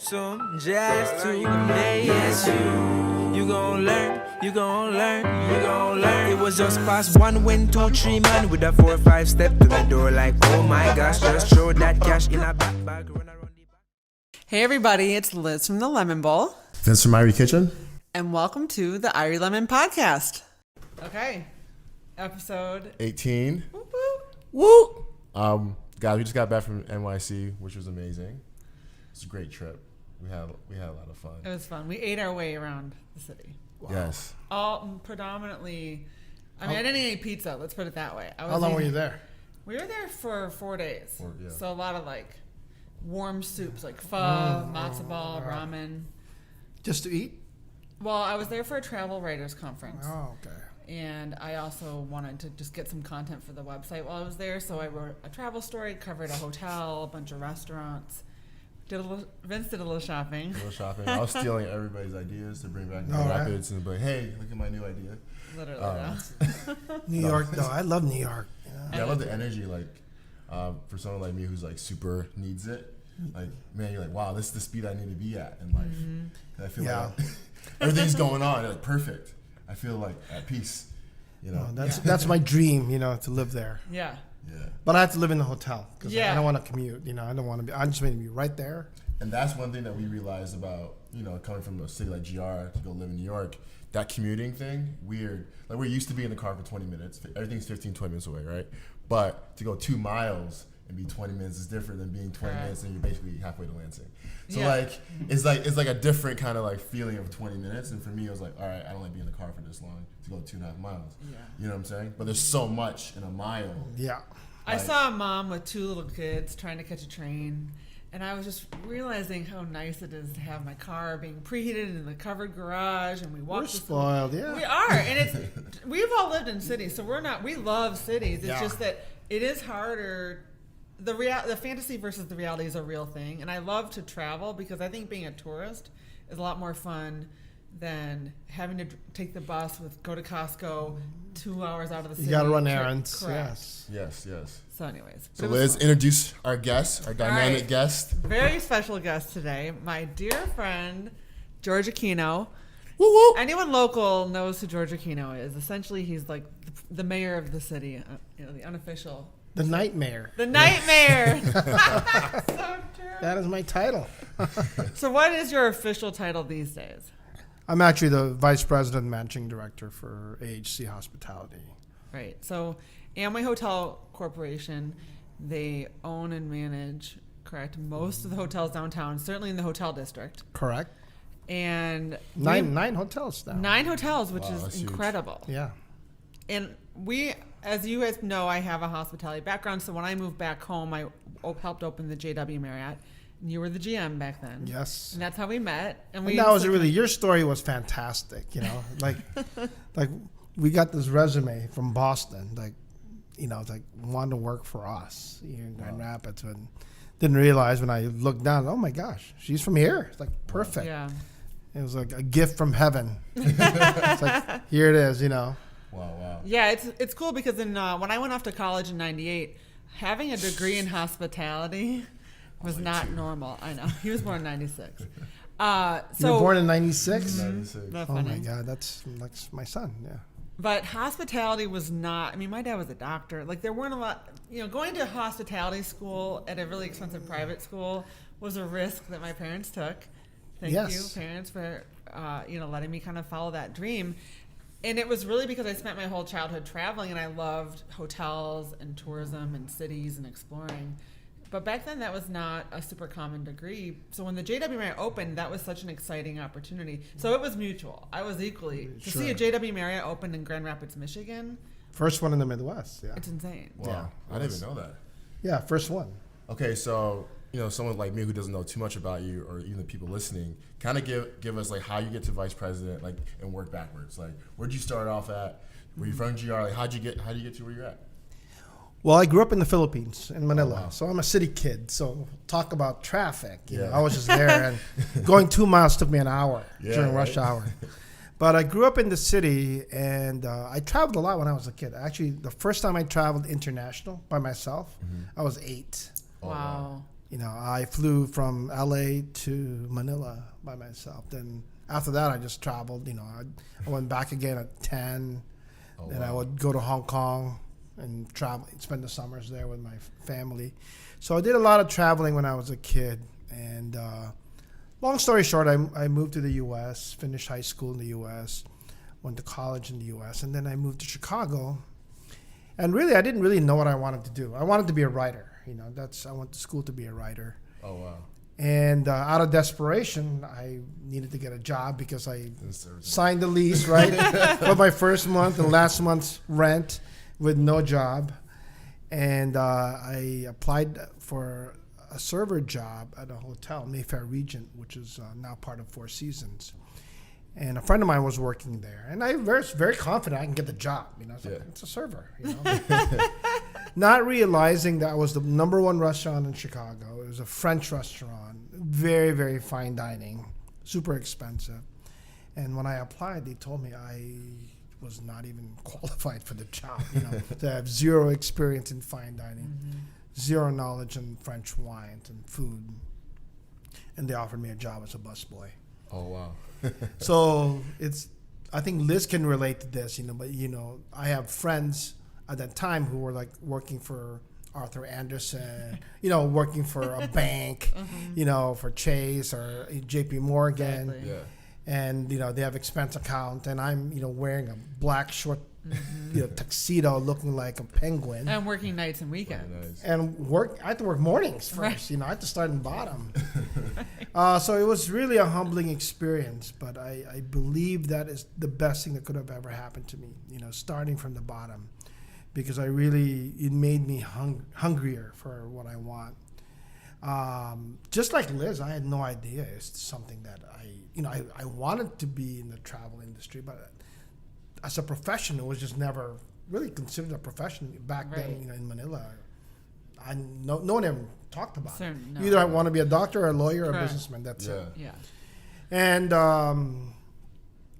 Some jazz today, yes you gon' learn, you gon' learn, you gon' learn. It was just past 1, 2, 3 man with a 4, 5 step to the door like, oh my gosh, just throw that cash in a back bag, run around the back. Hey everybody, it's Liz from the Lemon Bowl. Vince from Irie Kitchen. And welcome to the Irie Lemon Podcast. Okay, episode 18. Whoop, whoop. Woo! Guys, we just got back from NYC, which was amazing. It's a great trip. We had a lot of fun. It was fun. We ate our way around the city. Wow. Yes. All predominantly, I didn't eat pizza, let's put it that way. How long were you there? We were there for 4 days. Yeah. So a lot of like warm soups like pho, matzo ball, ramen. Just to eat? Well, I was there for a travel writers conference. Oh, okay. And I also wanted to just get some content for the website while I was there. So I wrote a travel story, covered a hotel, a bunch of restaurants. Vince did a little shopping. I was stealing everybody's ideas to bring back to Rapids and be like, hey, look at my new idea. Literally. New York, though. I love New York. Yeah, I love the energy. Like, for someone like me who's like super needs it, like, man, you're like, wow, this is the speed I need to be at in life. Mm-hmm. I feel like everything's going on, like perfect. I feel like at peace, you know. That's my dream, to live there. Yeah. Yeah. But I have to live in the hotel because I don't want to commute. I don't want to be. I just want to be right there. And that's one thing that we realized about, coming from a city like GR to go live in New York, that commuting thing, weird. Like, we're used to being in the car for 20 minutes. Everything's 15, 20 minutes away, right? But to go 2 miles and be 20 minutes is different than being 20 minutes and you're basically halfway to Lansing. So it's like a different kind of like feeling of 20 minutes. And for me, it was like, all right, I don't like being in the car for this long to go 2.5 miles. Yeah. You know what I'm saying? But there's so much in a mile. Yeah. I saw a mom with 2 little kids trying to catch a train, and I was just realizing how nice it is to have my car being preheated in the covered garage, and we walk. We're spoiled, yeah. We are, and we've all lived in cities, so we love cities. It's just that it is harder. The fantasy versus the reality is a real thing, and I love to travel because I think being a tourist is a lot more fun than having to take the bus go to Costco 2 hours out of the city. You got to run errands. Correct. Yes. So anyways. So Liz, introduce our guest, our dynamic guest. Very special guest today, my dear friend, George Aquino. Woo woo. Anyone local knows who George Aquino is. Essentially, he's like the mayor of the city, the unofficial. The nightmare. The nightmare. So true. That is my title. So what is your official title these days? I'm actually the vice president and managing director for AHC Hospitality. Right. So Amway Hotel Corporation, they own and manage, correct, most of the hotels downtown, certainly in the hotel district. Correct. And nine hotels now. 9 hotels, which is that's incredible. Huge. Yeah. And as you guys know, I have a hospitality background. So when I moved back home, I helped open the JW Marriott. And you were the GM back then. Yes. And that's how we met. And your story was fantastic, like we got this resume from Boston, wanted to work for us here in Grand Rapids, and didn't realize when I looked down, oh my gosh, she's from here. It's like perfect. Yeah. It was like a gift from heaven. It's like, here it is, Wow. Yeah, it's cool because when I went off to college in '98, having a degree in hospitality was not normal. I know. He was born in 96. You were born in 96? 96. Oh my God, that's like my son, yeah. But hospitality was not, my dad was a doctor. Like, there weren't a lot, going to hospitality school at a really expensive private school was a risk that my parents took. Thank you, parents, for, letting me kind of follow that dream. And it was really because I spent my whole childhood traveling and I loved hotels and tourism and cities and exploring. But back then, that was not a super common degree. So when the JW Marriott opened, that was such an exciting opportunity. So it was mutual. I was equally to see a JW Marriott open in Grand Rapids, Michigan. First one in the Midwest. Yeah, it's insane. Wow, yeah. I didn't even know that. Yeah, first one. Okay, so someone like me who doesn't know too much about you, or even the people listening, kind of give us like how you get to vice president, like, and work backwards. Like, where'd you start off at? Were you from GR? Like, how do you get to where you're at? Well, I grew up in the Philippines, in Manila, so I'm a city kid. So talk about traffic. I was just there, and going 2 miles took me an hour during rush hour. But I grew up in the city, and I traveled a lot when I was a kid. Actually, the first time I traveled international by myself, I was 8. Wow. I flew from LA to Manila by myself. Then after that, I just traveled. I went back again at 10. Then I would go to Hong Kong and travel, spend the summers there with my family. So I did a lot of traveling when I was a kid. And long story short, I moved to the U.S., finished high school in the U.S., went to college in the U.S., and then I moved to Chicago. And really, I didn't really know what I wanted to do. I wanted to be a writer. I went to school to be a writer. Oh, wow. And out of desperation, I needed to get a job because I signed the lease, right, for my first month and last month's rent with no job. And I applied for a server job at a hotel, Mayfair Regent, which is now part of Four Seasons. And a friend of mine was working there. And I was very confident I can get the job. It's a server, Not realizing that was the number one restaurant in Chicago. It was a French restaurant, very, very fine dining, super expensive. And when I applied, they told me I was not even qualified for the job, to have zero experience in fine dining, zero knowledge in French wines and food. And they offered me a job as a busboy. Oh, wow. So I think Liz can relate to this, but I have friends at that time who were like working for Arthur Andersen, working for a bank, for Chase or JP Morgan. Exactly. Yeah. And, they have expense account and I'm, wearing a black short, tuxedo looking like a penguin. And working nights and weekends. Nice. And I had to work mornings first, Right. I had to start in the bottom. So it was really a humbling experience, but I believe that is the best thing that could have ever happened to me, starting from the bottom, because it made me hungrier for what I want. Just like Liz, I had no idea it's something that I wanted to be in the travel industry, but as a profession, it was just never really considered a profession back then. In Manila, no one ever talked about it. No. Either I want to be a doctor, or a lawyer, or a Correct. businessman. That's it. Yeah. And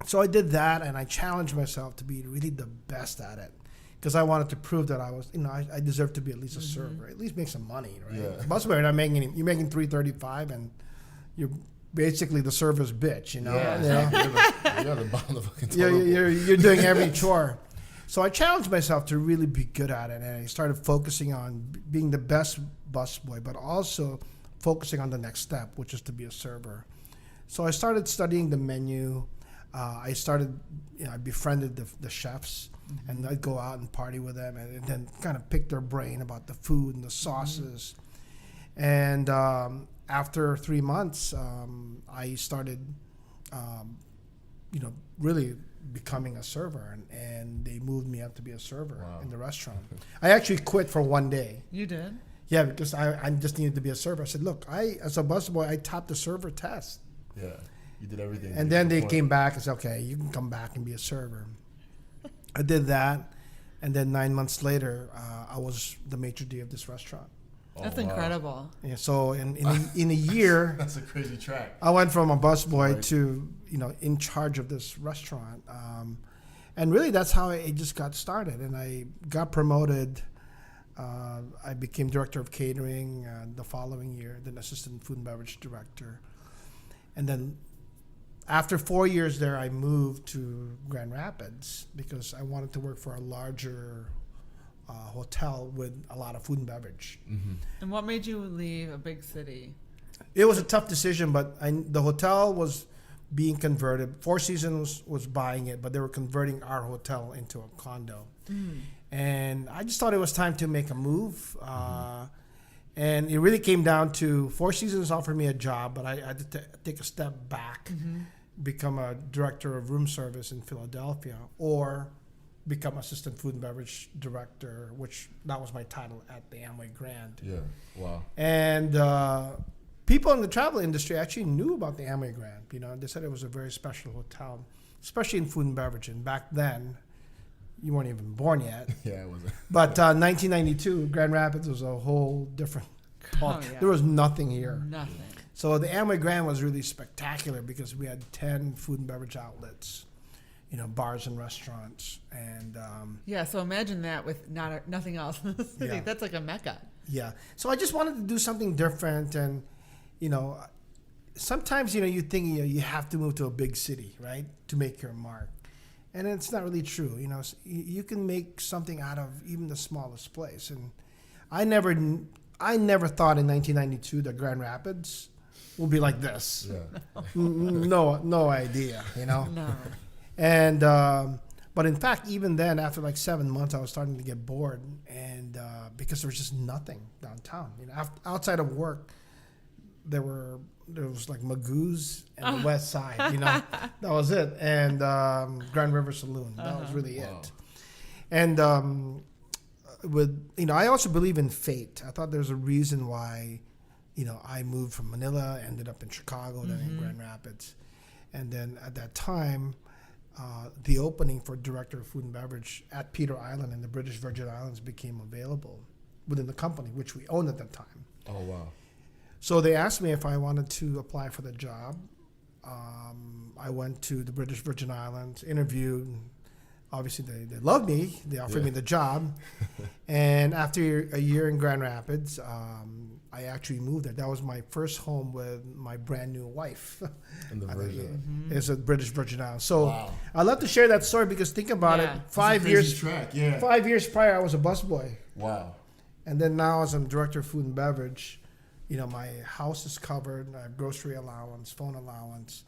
so I did that, and I challenged myself to be really the best at it, because I wanted to prove that I was, I deserved to be at least a server, at least make some money, right? Yeah. Busboy, you're not making you're making $335, and you're basically the server's bitch, Yeah. You're the bottom of the fucking toilet. You're doing every chore. So I challenged myself to really be good at it, and I started focusing on being the best busboy, but also focusing on the next step, which is to be a server. So I started studying the menu. I befriended the chefs, and I'd go out and party with them, and then kind of pick their brain about the food and the sauces. And after 3 months, I started, really becoming a server, and they moved me up to be a server in the restaurant. I actually quit for one day. You did? Yeah, because I just needed to be a server. I said, look, as a busboy, I topped the server test. Yeah. You did everything. And then they came back and said, okay, you can come back and be a server. I did that. And then 9 months later, I was the maitre d' of this restaurant. That's wow. incredible. Yeah, so in a year, That's a crazy track. I went from a busboy Right. to, in charge of this restaurant. And really, that's how it just got started. And I got promoted. I became director of catering the following year, then assistant food and beverage director. And then after 4 years there, I moved to Grand Rapids because I wanted to work for a larger hotel with a lot of food and beverage. Mm-hmm. And what made you leave a big city? It was a tough decision, but the hotel was being converted. Four Seasons was buying it, but they were converting our hotel into a condo. And I just thought it was time to make a move. And it really came down to Four Seasons offered me a job, but I had to take a step back, become a director of room service in Philadelphia, or become assistant food and beverage director, which that was my title at the Amway Grand. Yeah. Wow. And people in the travel industry actually knew about the Amway Grand. They said it was a very special hotel, especially in food and beverage. And back then, you weren't even born yet. Yeah, it was. But 1992, Grand Rapids was a whole different ball. yeah. There was nothing here. Nothing. So the Amway Grand was really spectacular because we had 10 food and beverage outlets, bars and restaurants. And Yeah, so imagine that with nothing else in the city. Yeah. That's like a mecca. Yeah. So I just wanted to do something different, and sometimes you think you have to move to a big city, right, to make your mark, and it's not really true. You can make something out of even the smallest place. And I never thought in 1992 that Grand Rapids will be like this. Yeah. No idea. No. And but in fact, even then, after like 7 months, I was starting to get bored, and because there was just nothing downtown. Outside of work, there was like Magoo's and the West Side. That was it, and Grand River Saloon. That was really it. And I also believe in fate. I thought there's a reason why, I moved from Manila, ended up in Chicago, then in Grand Rapids, and then at that time, the opening for Director of Food and Beverage at Peter Island in the British Virgin Islands became available within the company, which we owned at that time. Oh, wow. So they asked me if I wanted to apply for the job. I went to the British Virgin Islands, interviewed. Obviously, they loved me. They offered me the job. And after a year in Grand Rapids, I actually moved there. That was my first home with my brand new wife. In the Virgin. It's a British Virgin Islands. So I love to share that story because think about it. 5 years. Track. Yeah. 5 years prior, I was a busboy. Wow. And then now, as I'm director of food and beverage, my house is covered. I have grocery allowance, phone allowance,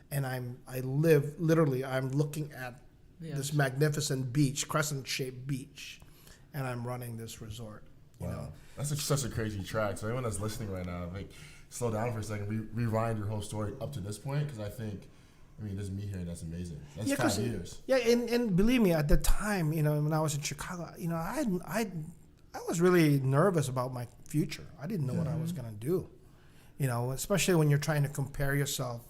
and I'm looking at this magnificent beach, crescent-shaped beach, and I'm running this resort. Wow. That's such a crazy track. So anyone that's listening right now, slow down for a second, rewind your whole story up to this point, because there's me here. That's amazing. That's 5 years. Yeah, and believe me, at the time, when I was in Chicago, I was really nervous about my future. I didn't know what I was going to do, especially when you're trying to compare yourself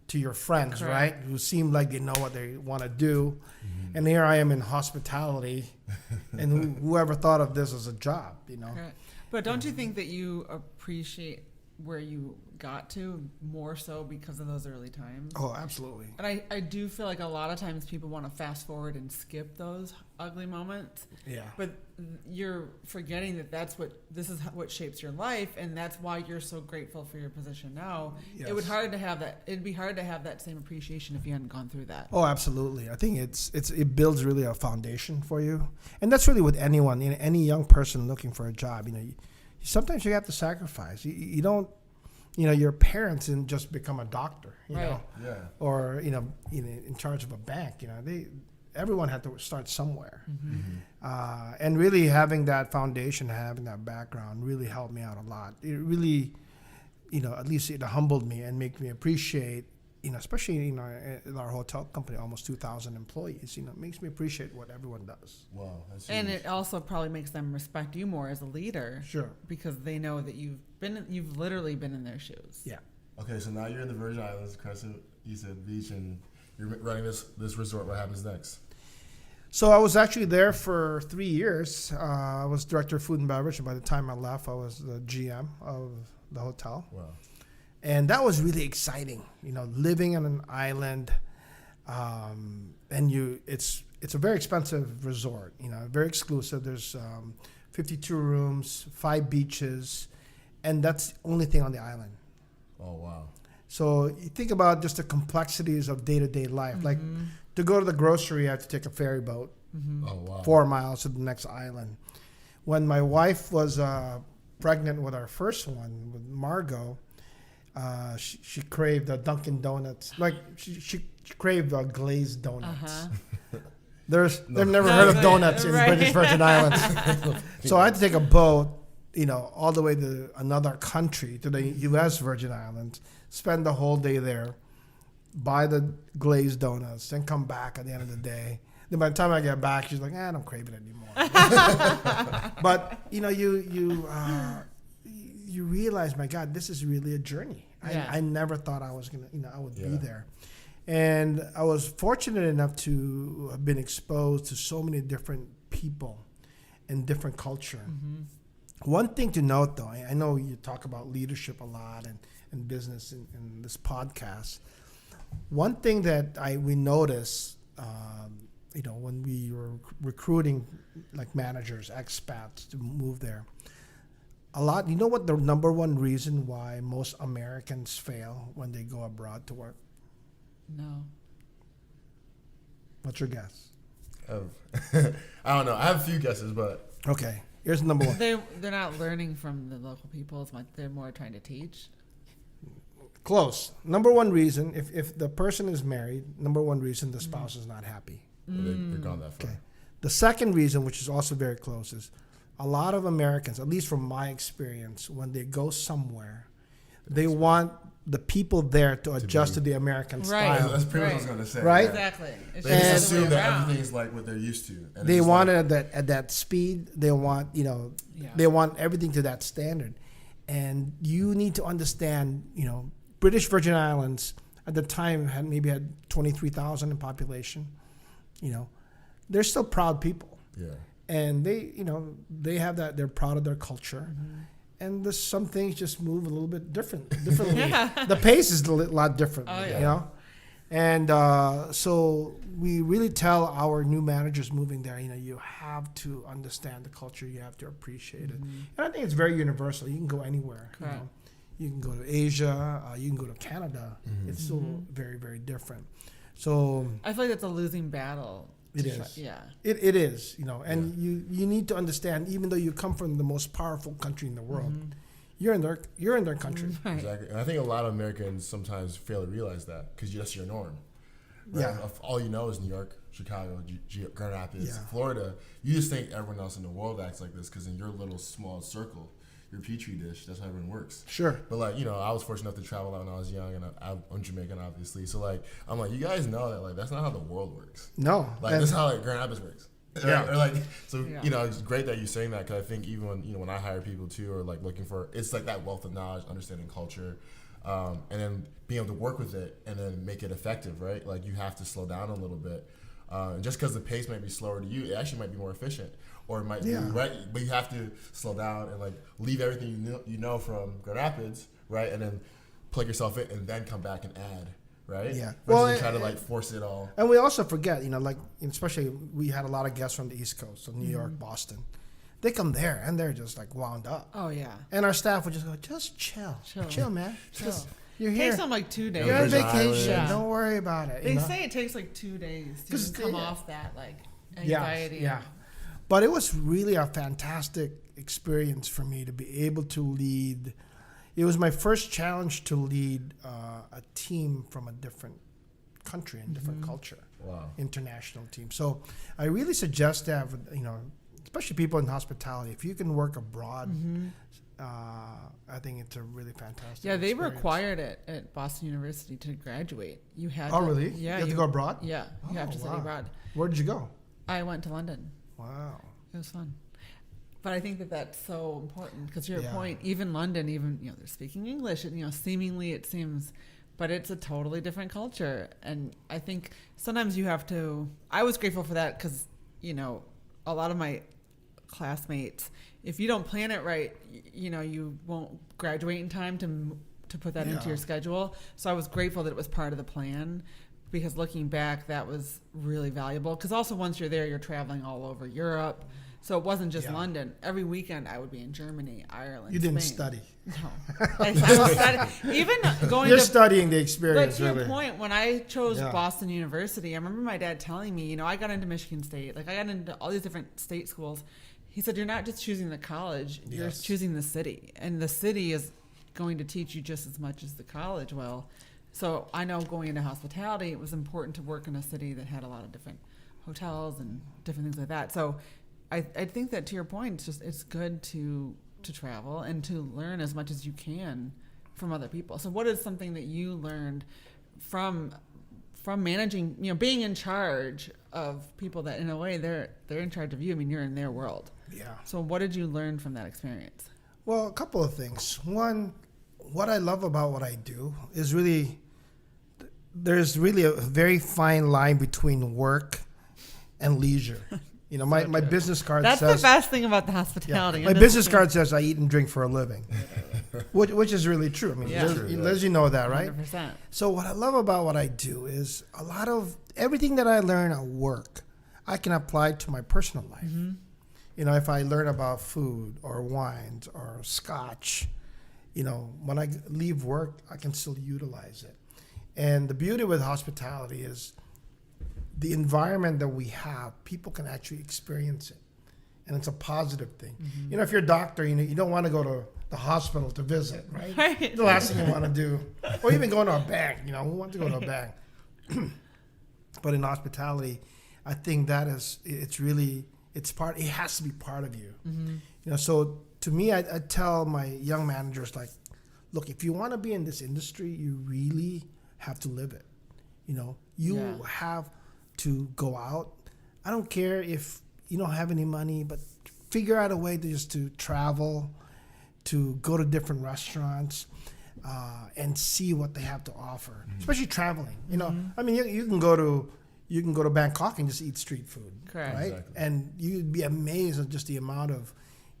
to your friends, right? Who seem like they know what they want to do. Mm-hmm. And here I am in hospitality, and whoever thought of this as a job, Right. But don't you think that you appreciate where you got to more so because of those early times? Oh, absolutely. And I do feel like a lot of times people want to fast forward and skip those ugly moments. Yeah. But you're forgetting that this is what shapes your life, and that's why you're so grateful for your position now. Yes. It'd be hard to have that same appreciation if you hadn't gone through that. Oh, absolutely. I think it builds really a foundation for you. And that's really with anyone, any young person looking for a job, sometimes you have to sacrifice. You don't, your parents didn't just become a doctor, right. Yeah. Or, in charge of a bank, everyone had to start somewhere. Mm-hmm. And really having that foundation, having that background really helped me out a lot. It really, at least it humbled me and made me appreciate, especially, in our hotel company, almost 2,000 employees, it makes me appreciate what everyone does. Wow. That's And huge. it also probably makes them respect you more as a leader. Sure. Because they know that you've literally been in their shoes. Yeah. Okay, so now you're in the Virgin Islands, Crescent, you said Beach, and you're running this resort. What happens next? So I was actually there for 3 years. I was director of food and beverage, and by the time I left, I was the GM of the hotel. Wow. And that was really exciting, living on an island, and it's a very expensive resort, very exclusive. There's 52 rooms, 5 beaches, and that's the only thing on the island. Oh, wow. So you think about just the complexities of day-to-day life. Mm-hmm. Like to go to the grocery, you have to take a ferry boat, Mm-hmm. Oh, wow. 4 miles to the next island. When my wife was pregnant with our first one, with Margot, she craved Dunkin' Donuts. Like she craved glazed donuts. They've never heard of donuts in British Virgin Islands. So I had to take a boat, all the way to another country, to the U.S. Virgin Islands, spend the whole day there, buy the glazed donuts, then come back at the end of the day. Then by the time I get back, she's like, I don't crave it anymore. But, you realize, my God, this is really a journey. Yeah. I never thought I was going to, I would be there. And I was fortunate enough to have been exposed to so many different people and different culture. Mm-hmm. One thing to note, though, I know you talk about leadership a lot and business in this podcast. One thing that we noticed, when we were recruiting like managers, expats to move there, You know what the number one reason why most Americans fail when they go abroad to work? No. What's your guess? I don't know. I have a few guesses, but Okay, here's number one. They're not learning from the local people as much. They're more trying to teach. Close. Number one reason, if the person is married, number one reason the spouse is not happy. they're gone that far. Okay. The second reason, which is also very close, is a lot of Americans, at least from my experience, when they go somewhere, they want the people there to adjust to the American Right. style. That's pretty much what I was going to say. Right? Yeah. Exactly. It's They just just the other assume way that around. everything is like what they're used to. And it's They just want like, it at that speed. They want, Yeah. they want everything to that standard. And you need to understand, British Virgin Islands at the time had 23,000 in population. They're still proud people. Yeah. And they have that, they're proud of their culture. And there's some things just move a little bit differently. Yeah. The pace is a lot different, Oh, yeah. And so we really tell our new managers moving there, you have to understand the culture, you have to appreciate it. And I think it's very universal. You can go anywhere. Correct. You can go to Asia, you can go to Canada. It's still very, very different. So I feel like that's a losing battle. it to is. Yeah. It is, and you need to understand, even though you come from the most powerful country in the world, you're in their country. Right. Exactly. And I think a lot of Americans sometimes fail to realize that because that's your norm. Right? Yeah. If all you know is New York, Chicago, Grand Rapids, Yeah. Florida. You just think everyone else in the world acts like this because in your little small circle, your petri dish, that's how everyone works. Sure. But I was fortunate enough to travel out when I was young, and I'm Jamaican, obviously. So I'm like, you guys know that that's not how the world works. No. This is how Grand Rapids works. Yeah. Or it's great that you're saying that because I think even when I hire people too, or looking for, it's like that wealth of knowledge, understanding culture, and then being able to work with it and then make it effective, right? You have to slow down a little bit. And just because the pace might be slower to you, it actually might be more efficient, or it might be right. But you have to slow down and leave everything you know from Grand Rapids, right, and then plug yourself in, and then come back and add, right? Yeah. Versus try to force it all. And we also forget, especially we had a lot of guests from the East Coast, so New York, Boston. They come there and they're just wound up. Oh yeah. And our staff would just go, just chill, man. Just, you're It here. takes them 2 days. You're on Virgin vacation. Islands. Don't worry about it. They say it takes 2 days to 'Cause come they- off that anxiety. Yeah. But it was really a fantastic experience for me to be able to lead. It was my first challenge to lead a team from a different country and different culture. Wow. International team. So I really suggest to have, especially people in hospitality, if you can work abroad, I think it's a really fantastic Yeah, they experience. required it at Boston University to graduate. You had Oh, to, really? Yeah. You have to go abroad? Yeah, you have to study wow. abroad. Where did you go? I went to London. Wow. It was fun. But I think that that's so important because to your Yeah. point, even London, they're speaking English, and seemingly it seems, but it's a totally different culture. And I think sometimes you have to. I was grateful for that because a lot of my classmates, if you don't plan it right, you won't graduate in time to put that into your schedule. So I was grateful that it was part of the plan. Because looking back, that was really valuable. Because also once you're there, you're traveling all over Europe. So it wasn't just London. Every weekend I would be in Germany, Ireland, You didn't Spain. study. No. I don't study. Even going You're to... studying the But experience, to your really. point, when I chose Yeah. Boston University, I remember my dad telling me, I got into Michigan State. I got into all these different state schools. He said, you're not just choosing the college, you're Yes. choosing the city. And the city is going to teach you just as much as the college will. So I know going into hospitality, it was important to work in a city that had a lot of different hotels and different things like that. So I think that to your point, it's good to travel and to learn as much as you can from other people. So what is something that you learned from managing, being in charge of people that in a way they're in charge of you? You're in their world. Yeah. So what did you learn from that experience? Well, a couple of things. One, what I love about what I do is there's really a very fine line between work and leisure. My business card That's says the best thing about the hospitality. my business card says I eat and drink for a living, which is really true. Yeah. Liz, you know that, right? 100%. So what I love about what I do is a lot of everything that I learn at work, I can apply to my personal life. You know, if I learn about food or wines or scotch, you know, when I leave work, I can still utilize it. And the beauty with hospitality is the environment that we have, people can actually experience it. And it's a positive thing. You know, if you're a doctor, you know, you don't want to go to the hospital to visit, right? Right. The last thing you want to do. Or even going to a bank, you know, who wants to go to a bank? But in hospitality, I think that is, it's really, it has to be part of you. You know, so to me, I tell my young managers, like, look, if you want to be in this industry, you really have to live it. You know, you have to go out. I don't care if you don't have any money, but figure out a way to just to travel, to go to different restaurants, and see what they have to offer, especially traveling. You know, I mean, you can go to Bangkok and just eat street food, Correct. right? Exactly. And you'd be amazed at just the amount of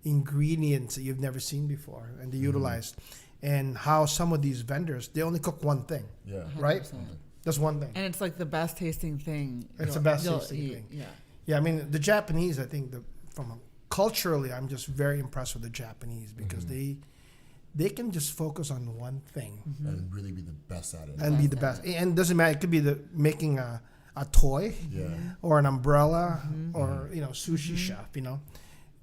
ingredients that you've never seen before and they utilized, and how some of these vendors, they only cook one thing, Yeah. right? 100%. That's one thing. And it's like the best tasting thing. It's the you'll- best you'll tasting eat. thing. Yeah. Yeah, I mean, the Japanese, I think culturally, I'm just very impressed with the Japanese because they can just focus on one thing And really be the best at it. and be the best. And it doesn't matter. It could be making a toy Yeah. or an umbrella or, you know, sushi shop, you know.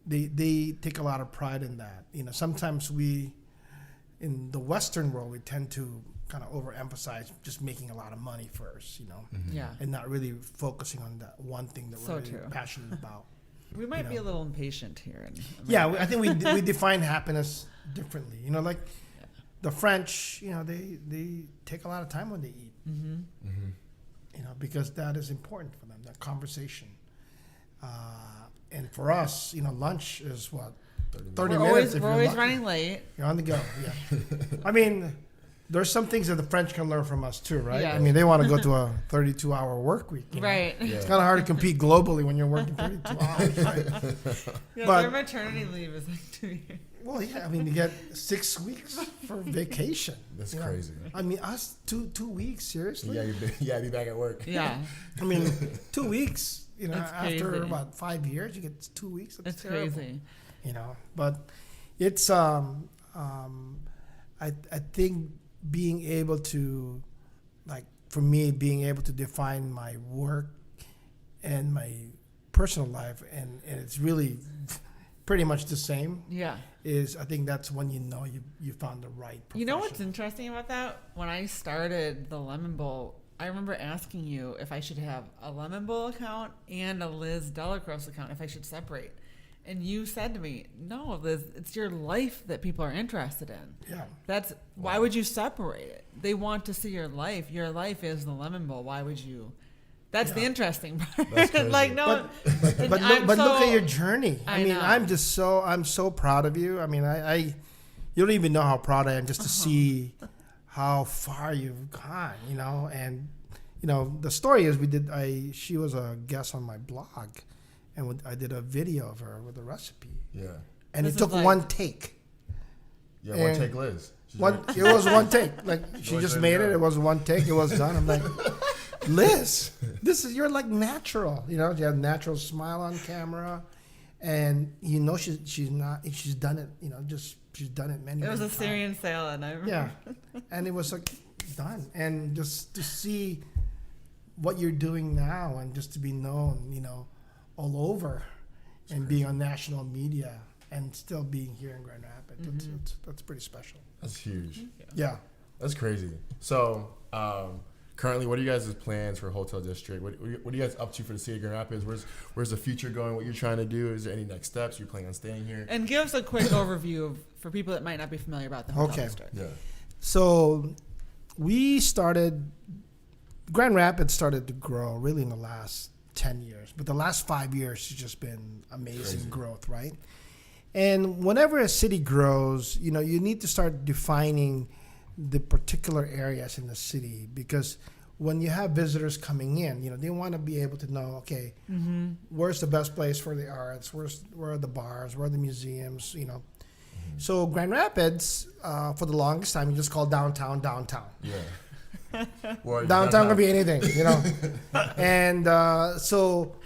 They take a lot of pride in that. You know, sometimes in the Western world, we tend to kind of overemphasize just making a lot of money first, you know, Yeah. and not really focusing on that one thing that So we're really true. passionate about. We might You be a know. little impatient here. Yeah, I think we define happiness differently. You know, like the French, you know, they take a lot of time when they eat. You know, because that is important for them, that conversation. And for us, you know, lunch is what 30 We're minutes. always, if we're you're always lucky. running late. You're on the go. Yeah. I mean, there's some things that the French can learn from us too, right? Yeah. I mean, they want to go to a 32-hour work week. You know? Right. Yeah. It's kind of hard to compete globally when you're working 32 hours, right? Yeah, But- their maternity leave is like 2 years. Well, yeah, I mean, you get 6 weeks for vacation. That's you know? crazy. I mean, us 2 weeks, seriously? You gotta be back at work. Yeah. I mean, 2 weeks, you know, That's after crazy. about 5 years, you get 2 weeks. That's It's terrible, crazy. you know. But it's, I think being able to, like, for me, being able to define my work and my personal life, and it's really pretty much the same, Yeah. is I think that's when you know you found the right profession. You know what's interesting about that? When I started the Lemon Bowl, I remember asking you if I should have a Lemon Bowl account and a Liz Delacroix account, if I should separate. And you said to me, no, Liz, it's your life that people are interested in. Yeah. Why would you separate it? They want to see your life. Your life is the Lemon Bowl. Why would you? That's the interesting part. That's crazy. Like, no. But look at your journey. I mean, know. I'm so proud of you. I mean, you don't even know how proud I am just to see how far you've gone, you know. And you know, the story is she was a guest on my blog, and I did a video of her with a recipe, Yeah. and This it is took like- one take. Yeah, one And take Liz. She's It was one take. Like she George just Aquino. made it. It was one take. It was done. I'm like, Liz, you're like natural. You know, you have a natural smile on camera, and you know she's done it. You know, she's done it many. It was a times. Syrian salad. I remember. Yeah, and it was like done, and just to see what you're doing now, and just to be known, you know, all over, and being on national media, and still being here in Grand Rapids. That's pretty special. That's huge. Yeah. That's crazy. So, currently, what are you guys' plans for Hotel District? What are you guys up to for the city of Grand Rapids? Where's the future going? What you're trying to do? Is there any next steps? You're planning on staying here? And give us a quick overview for people that might not be familiar about the hotel Okay. district. Yeah. So Grand Rapids started to grow really in the last 10 years, but the last 5 years has just been amazing Crazy. growth, right? And whenever a city grows, you know, you need to start defining the particular areas in the city, because when you have visitors coming in, you know, they want to be able to know, okay, where's the best place for the arts? Where are the bars? Where are the museums? You know. So Grand Rapids, for the longest time, you just called downtown. Yeah. Well, Downtown can be anything, you know. And so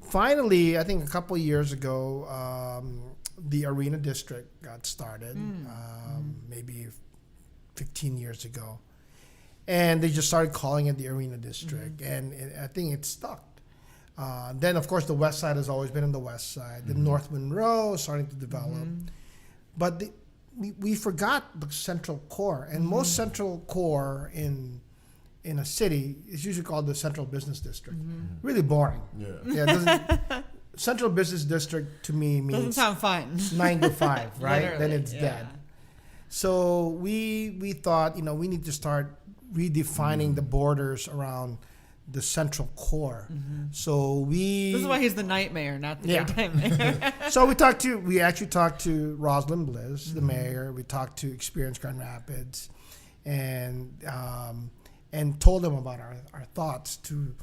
finally, I think a couple of years ago, the Arena District got started, maybe 15 years ago. And they just started calling it the Arena District. And I think it stuck. Then, of course, the West Side has always been in the West Side. The North Monroe is starting to develop. But we forgot the central core. And most central core in a city is usually called the Central Business District. Really boring. Yeah. It doesn't, Central Business District to me means Doesn't sound fun. 9 to 5, right? Literally, Then it's dead. So we thought, we need to start redefining the borders around the central core. So This is why he's the night mayor, not the daytime mayor. So we actually talked to Rosalind Bliss, the mayor. We talked to Experience Grand Rapids, and told them about our thoughts to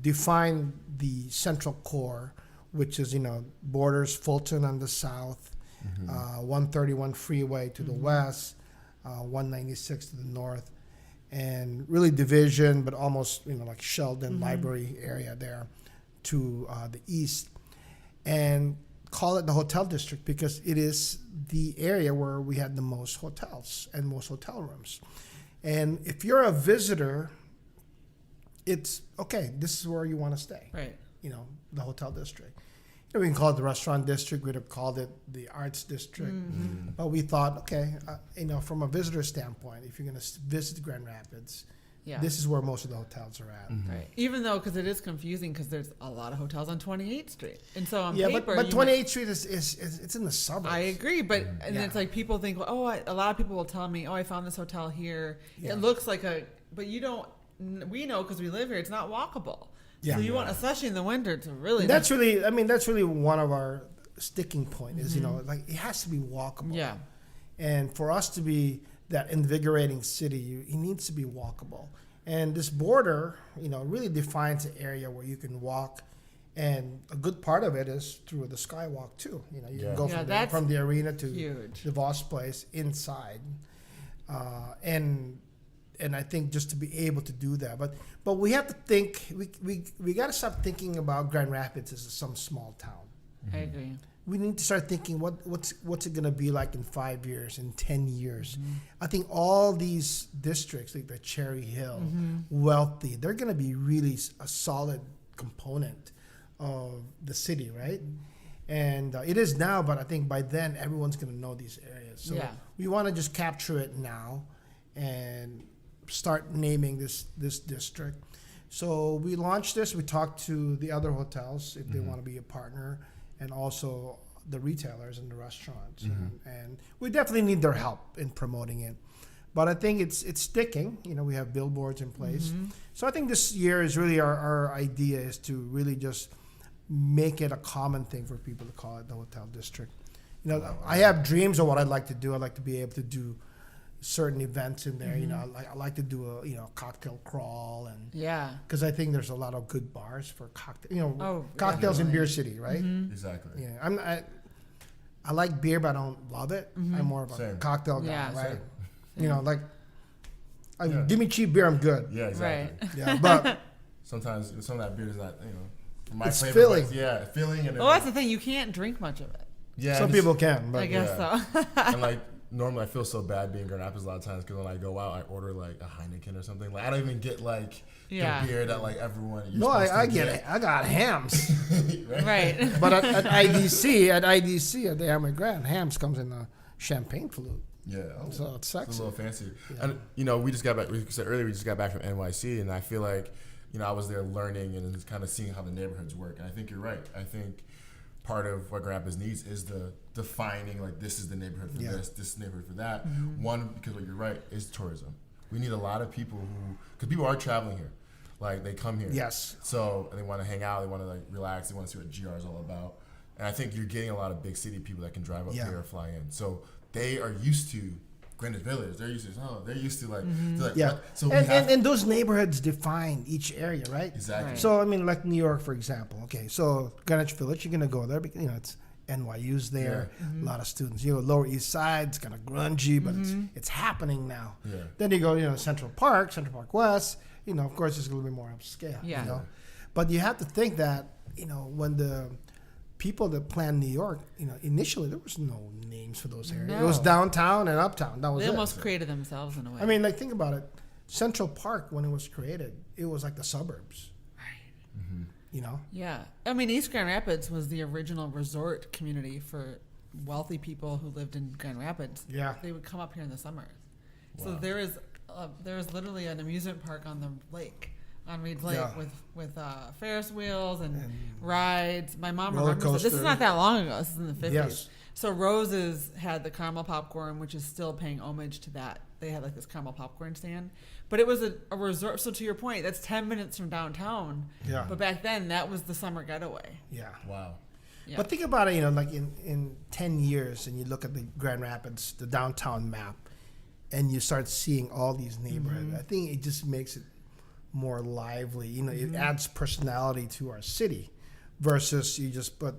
define the central core, which is borders Fulton on the south, 131 freeway to the west, 196 to the north, and really division, but almost like Sheldon Library area there to the east, and call it the hotel district because it is the area where we had the most hotels and most hotel rooms. And if you're a visitor, it's okay. This is where you want to stay. Right. The hotel district. We can call it the restaurant district. We'd have called it the arts district. But we thought, okay, from a visitor standpoint, if you're going to visit Grand Rapids, this is where most of the hotels are at. Right. Even though, because it is confusing, because there's a lot of hotels on 28th Street, and so on paper, but 28th Street is it's in the suburbs. I agree, but it's like people think, a lot of people will tell me, I found this hotel here. It looks like but you don't. We know because we live here. It's not walkable. Yeah. So you want, especially in the winter, to really. That's really one of our sticking point is it has to be walkable. Yeah. And for us to be that invigorating city, it needs to be walkable. And this border, really defines an area where you can walk, and a good part of it is through the skywalk too. You can go from the arena to the Voss Place inside, and I think just to be able to do that, but we have to think. We got to stop thinking about Grand Rapids as some small town. I agree. We need to start thinking what's it going to be like in 5 years, in 10 years. I think all these districts, like the Cherry Hill, Wealthy, they're going to be really a solid component of the city, right? And it is now, but I think by then everyone's going to know these areas. So we want to just capture it now and start naming this district. So we launched this. We talked to the other hotels if they want to be a partner, and also the retailers and the restaurants. And we definitely need their help in promoting it. But I think it's sticking. We have billboards in place. So I think this year is really our idea is to really just make it a common thing for people to call it the hotel district. I have dreams of what I'd like to do. I'd like to be able to do certain events in there. I like to do a cocktail crawl, and because I think there's a lot of good bars for cocktails in Beer City, right? Exactly. Yeah, I like beer, but I don't love it. I'm more of a cocktail guy, right? Same. Give me cheap beer, I'm good. Yeah, exactly. Right. Yeah, but sometimes some of that beer is not, my it's flavor. filling. Filling. And that's the thing. You can't drink much of it. Yeah, some people can, but I guess so. And normally I feel so bad being Grand Rapids a lot of times because when I go out, I order a Heineken or something. I don't even get the beer that everyone. I get it. I got hams. Right. But at IDC, at the Amway Grand, hams comes in a champagne flute. Yeah. So it's sexy. It's a little fancy. Yeah. And we just got back. We said earlier we just got back from NYC, and I feel like I was there learning and kind of seeing how the neighborhoods work. And I think you're right. I think part of what Grand Rapids needs is the defining, this is the neighborhood for this neighborhood for that. One, because what you're right, is tourism. We need a lot of people because people are traveling here. They come here. Yes. So they want to hang out, they want to relax, they want to see what GR is all about. And I think you're getting a lot of big city people that can drive up here or fly in. So they are used to Greenwich Village. They're used to So and those neighborhoods define each area, right? Exactly. Right. So like New York, for example. Okay, so Greenwich Village, you're gonna go there because it's NYU's there. A lot of students. Lower East Side, it's kind of grungy, but it's happening now. Yeah. Then you go, Central Park West. Of course, it's a little bit more upscale. Yeah. But you have to think that when the people that planned New York, initially there was no names for those areas. No. It was downtown and uptown. That was They it. almost created themselves in a way. I mean, think about it. Central Park, when it was created, it was like the suburbs. right. Mm-hmm. Yeah. I mean, East Grand Rapids was the original resort community for wealthy people who lived in Grand Rapids. Yeah. They would come up here in the summers. So Wow. there is literally an amusement park on the lake, on Reed's Lake, Yeah. with Ferris wheels and rides. My mom roller remembers it. This is coaster. not that long ago. This is in the 50s. Yes. So Rose's had the caramel popcorn, which is still paying homage to that. They had like this caramel popcorn stand. But it was a resort. So to your point, that's 10 minutes from downtown. Yeah. But back then, that was the summer getaway. Yeah. Wow. Yeah. But think about it, like in 10 years, and you look at the Grand Rapids, the downtown map, and you start seeing all these neighborhoods. I think it just makes it more lively. It adds personality to our city versus you just put,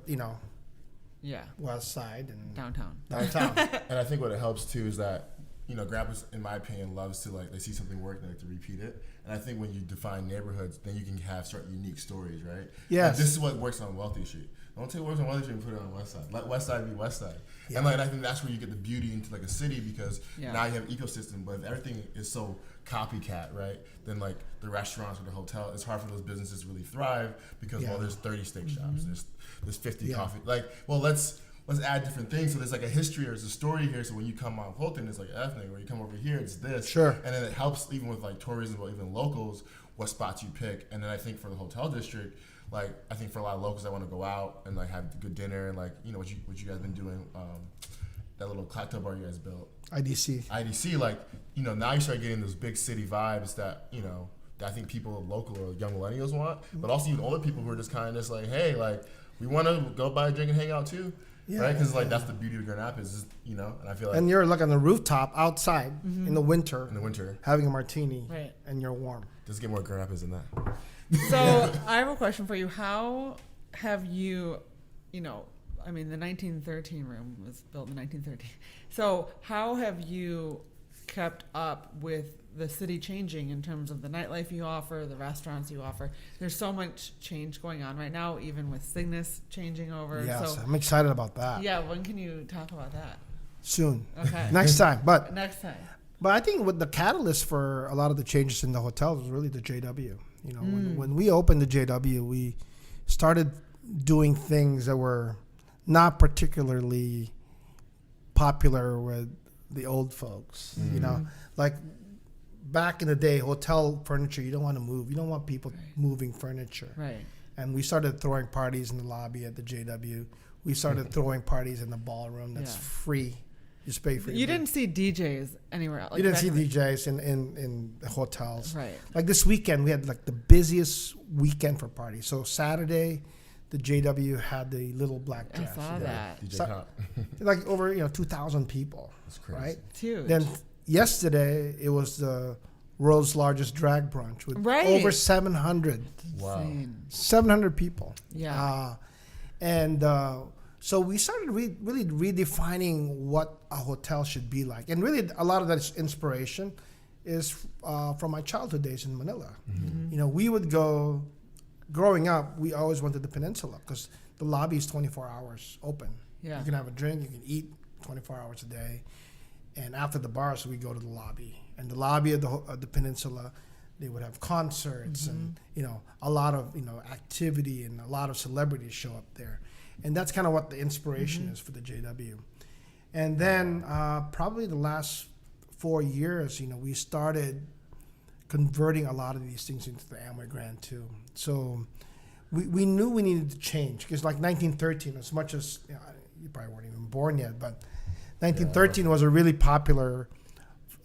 Yeah. West Side and Downtown. downtown. And I think what it helps too is that Grandpa's, in my opinion, loves to they see something work, they like to repeat it. And I think when you define neighborhoods, then you can have certain unique stories, right? Yes. Like, this is what works on Wealthy Street. Don't take what works on Wealthy Street and put it on West Side. Let West Side be West Side. Yeah. And I think that's where you get the beauty into a city because now you have ecosystem. But if everything is so copycat, right? Then the restaurants or the hotel, it's hard for those businesses to really thrive because there's 30 steak shops, there's 50 coffee. Let's add different things. So there's a history or there's a story here. So when you come on Fulton, it's ethnic. When you come over here, it's this. Sure. And then it helps even with tourism or even locals, what spots you pick. And then I think for the hotel district, I think for a lot of locals that want to go out and have good dinner and what you guys been doing, that little cocktail bar you guys built. IDC, now you start getting those big city vibes that, that I think people local or young millennials want, but also even older people who are just kind of just hey, we want to go buy a drink and hang out too. Yeah. Right? Because that's the beauty of Grand Rapids, is, and I feel and you're on the rooftop outside in the winter. Having a martini. Right. And you're warm. Does get more Grand Rapids than that. So I have a question for you. How have you, the 1913 room was built in 1913. So how have you kept up with the city changing in terms of the nightlife you offer, the restaurants you offer? There's so much change going on right now, even with Cygnus changing over. Yes, So, I'm excited about that. yeah, when can you talk about that? Soon. Okay. Next time. But Next time. I think what the catalyst for a lot of the changes in the hotel was really the JW. When we opened the JW, we started doing things that were not particularly popular with the old folks. Back in the day, hotel furniture, you don't want to move. You don't want people moving furniture. Right. And we started throwing parties in the lobby at the JW. We started throwing parties in the ballroom that's free. You just pay for You didn't see DJs anywhere else. You didn't see DJs in the hotels. Right. This weekend, we had the busiest weekend for parties. So Saturday, the JW had the little black dress. I saw that. DJ Cop. Over 2,000 people. That's crazy. Right? It's huge. Then yesterday, it was the world's largest drag brunch with over 700. Wow. Insane. 700 people. Yeah. So we started really redefining what a hotel should be like. And really, a lot of that inspiration is from my childhood days in Manila. Mm-hmm. We would go, growing up, we always went to the Peninsula because the lobby is 24 hours open. Yeah. You can have a drink, you can eat 24 hours a day. And after the bars, we go to the lobby. And the lobby of the Peninsula, they would have concerts and, a lot of, activity, and a lot of celebrities show up there. And that's kind of what the inspiration is for the JW. And then probably the last 4 years, we started converting a lot of these things into the Amway Grand too. So we knew we needed to change because 1913, as much as, you probably weren't even born yet, but 1913 was a really popular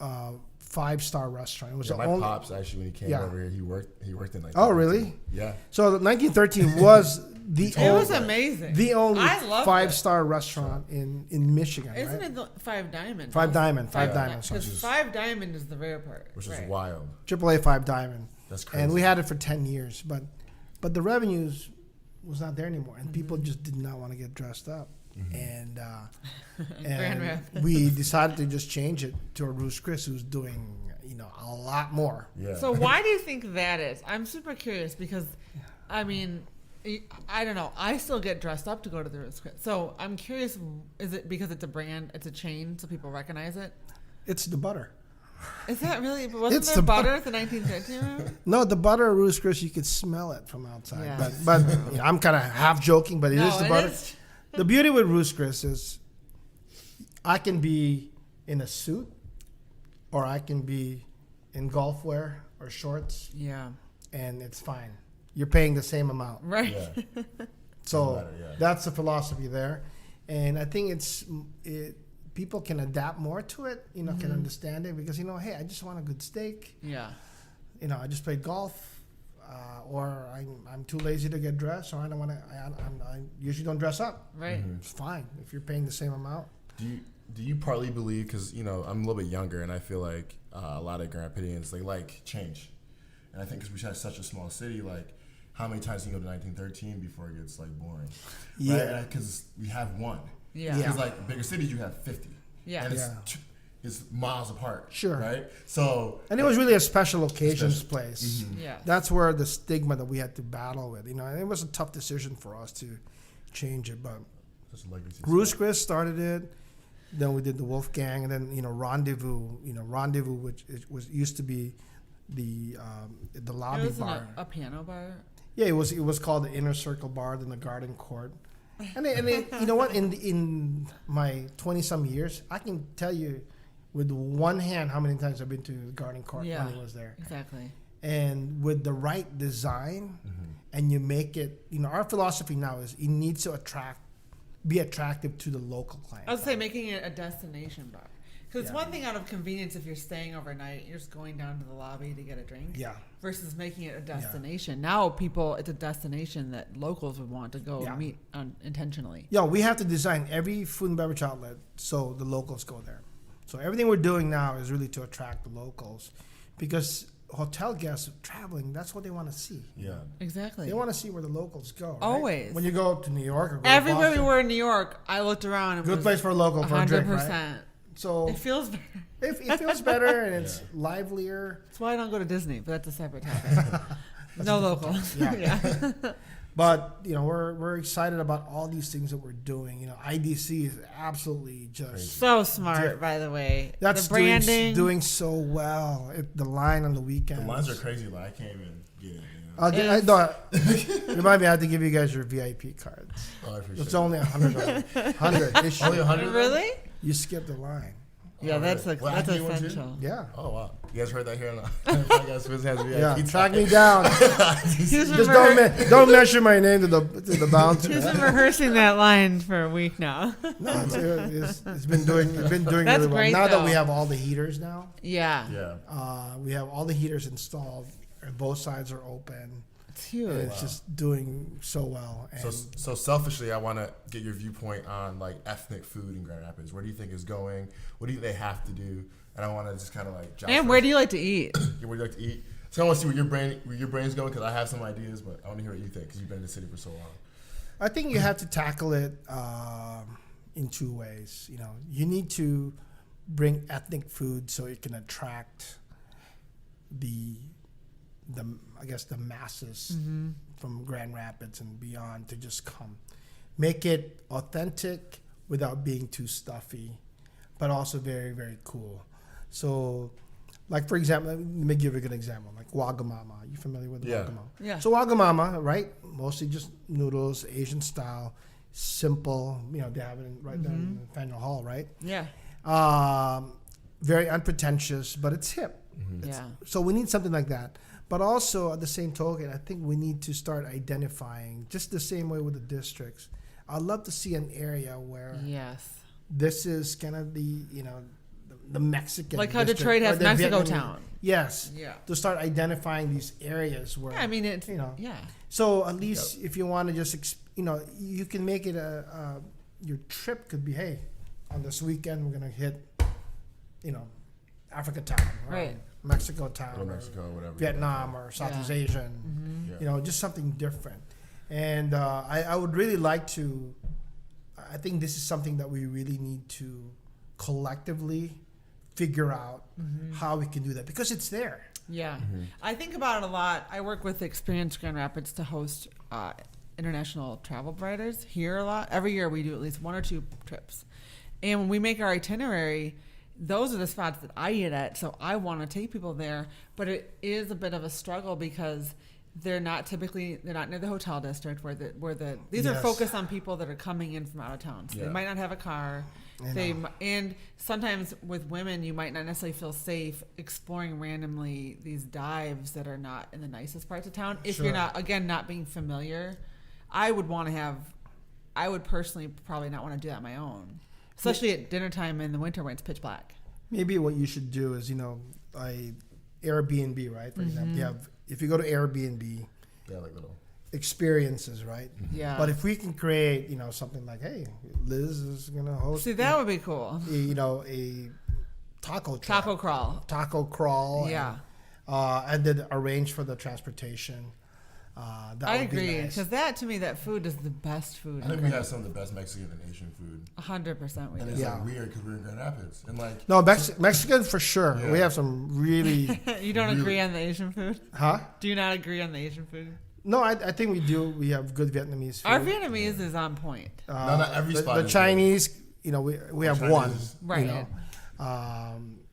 5-star restaurant. It was my pops actually, when he came over here, he worked in Oh, really? Yeah. So 1913 was It was amazing. The only I loved 5-star restaurant in Michigan. Isn't right? it the Five Diamond? Five Diamond. Because Sorry. Five Diamond is the rare part. Which is right. wild. AAA 5 Diamond. That's crazy. And we had it for 10 years, but the revenues was not there anymore, and people just did not want to get dressed up. And we decided to just change it to a Ruth's Chris, who's doing a lot more. Yeah. So why do you think that is? I'm super curious because, I don't know. I still get dressed up to go to the Ruth's Chris. So I'm curious, is it because it's a brand, it's a chain, so people recognize it? It's the butter. Is that really? Wasn't It's there the butter at the 1950 room? No, the butter at Ruth's Chris, you could smell it from outside. Yeah. But you know, I'm kind of half joking, but it is the butter. Is. The beauty with Ruth's Chris is I can be in a suit or I can be in golf wear or shorts, Yeah. and it's fine. You're paying the same amount. Right. Yeah. So matter, yeah. that's the philosophy there. And I think people can adapt more to it, you know, can understand it because, you know, hey, I just want a good steak. Yeah. You know, I just played golf, or I'm too lazy to get dressed, or I don't want to. I usually don't dress up. Right. It's fine if you're paying the same amount. Do you partly believe, because, you know, I'm a little bit younger and I feel like a lot of Grand Rapidians, they like change. And I think because we have such a small city, like, how many times can you go to 1913 before it gets, like, boring? Yeah. Because we have one. Yeah. Because, like, bigger cities, you have 50. Yeah. And Yeah. it's miles apart. Sure. Right? So. And it was really a special occasions place. Mm-hmm. Yeah. That's where the stigma that we had to battle with, you know, and it was a tough decision for us to change it. But Such a legacy. Ruth's Chris started it. Then we did the Wolfgang, and then, you know, Rendezvous, which used to be the lobby It was bar. a piano bar. Yeah, it was called the Inner Circle Bar, then the Garden Court. And you know what? In my 20-some years, I can tell you with one hand how many times I've been to the Garden Court Yeah. when it was there. Exactly. And with the right design, and you make it, you know, our philosophy now is it needs to be attractive to the local client. I would say making it a destination bar. Because it's Yeah. one thing out of convenience if you're staying overnight, you're just going down to the lobby to get a drink. Yeah. Versus making it a destination. Now it's a destination that locals would want to go Yeah. meet intentionally. Yeah, we have to design every food and beverage outlet so the locals go there. So everything we're doing now is really to attract the locals, because hotel guests traveling, that's what they want to see. Yeah. Exactly. They want to see where the locals go. Right? Always. When you go to New York or go Everywhere to we Boston, were in New York, I looked around and good place for a local for a drink, right? So It feels better. it feels better and it's livelier. That's why I don't go to Disney, but that's a separate topic. No locals. Yeah. Yeah. But, you know, we're excited about all these things that we're doing. You know, IDC is absolutely just So smart, by the way. that's the branding. doing so well. The line on the weekends. The lines are crazy. Like, I can't even get it. You know? I thought, remind me, I have to give you guys your VIP cards. Oh, I appreciate It's it. only $100 issue. Only 100? Really? You skipped the line. Yeah, that's really? Well, that's I can do one too? essential. Yeah. Oh, wow. You guys heard that here on the podcast? Wiz has VIP Yeah. time. Track me down. He's Just been don't mention my name to the bouncer. He's been rehearsing that line for a week now. No, it's been doing That's really well. great, Now that we though. have all the heaters now, Yeah. Yeah. we have all the heaters installed, and both sides are open. It's huge. And it's just doing so well. And So selfishly, I want to get your viewpoint on, like, ethnic food in Grand Rapids. Where do you think is going? What do you think they have to do? And I want to just kind of like. And where do you like to eat? Where do you like to eat? So I want to see where your brain's going, because I have some ideas, but I want to hear what you think, because you've been in the city for so long. I think you have to tackle it in two ways. You know, you need to bring ethnic food so it can attract the masses from Grand Rapids and beyond to just come. Make it authentic without being too stuffy, but also very, very cool. So, like, for example, let me give you a good example, like Wagamama. You familiar with Yeah. Wagamama? Yeah. So Wagamama, right? Mostly just noodles, Asian style, simple. You know, they have it right there in Faneuil Hall, right? Yeah. Very unpretentious, but it's hip. Yeah. So we need something like that. But also, at the same token, I think we need to start identifying, just the same way with the districts. I'd love to see an area where Yes. this is kind of the Mexican Like how district, Detroit or has the Mexico Vietnamese. Town. Yes. Yeah. To start identifying these areas where, Yeah, I mean, it's, you know. yeah. So at least if you want to just, you can make it your trip could be, hey, on this weekend we're going to hit, Africa Town. Or Right. Mexico Town. Or Mexico or whatever. Vietnam or Southeast Yeah. Asian. Yeah. Just something different. And I would really like to, I think this is something that we really need to collectively figure out how we can do that, because it's there. Yeah. I think about it a lot. I work with Experience Grand Rapids to host international travel providers here a lot. Every year we do at least 1 or 2 trips. And when we make our itinerary, those are the spots that I eat at. So I want to take people there. But it is a bit of a struggle because they're not near the hotel district these are focused on people that are coming in from out of town. So they might not have a car. And sometimes with women, you might not necessarily feel safe exploring randomly these dives that are not in the nicest parts of town. If you're not being familiar, I would personally probably not want to do that on my own, especially at dinner time in the winter when it's pitch black. Maybe what you should do is, Airbnb, right? For example, if you go to Airbnb, like little experiences, right? Yeah. But if we can create, something like, hey, Liz is gonna host. See, that would be cool. A taco crawl. Yeah. And then arrange for the transportation. I agree, because that to me, that food is the best food. I think we have some of the best Mexican and Asian food. 100% we do. And it's weird because we're in Grand Rapids, and no, Mexican for sure. Yeah. We have some really. You don't agree on the Asian food? Huh? Do you not agree on the Asian food? No, I think we do. We have good Vietnamese food. Our Vietnamese is on point. Not every spot. The Chinese, we have one. Right.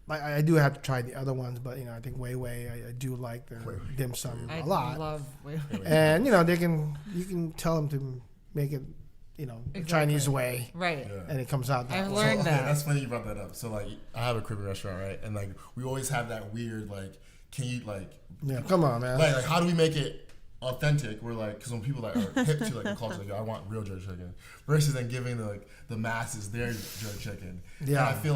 I do have to try the other ones, but I think Wei I do like their dim sum a lot. I love Wei. And you can tell them to make it, the Chinese way, right? Yeah. And it comes out. I've learned that. That's funny you brought that up. So I have a Caribbean restaurant, right? And we always have that weird can you come on, man. Like how do we make it authentic? We're because when people are hip to the culture, I want real jerk chicken, versus then giving the masses their jerk chicken. Yeah, and I feel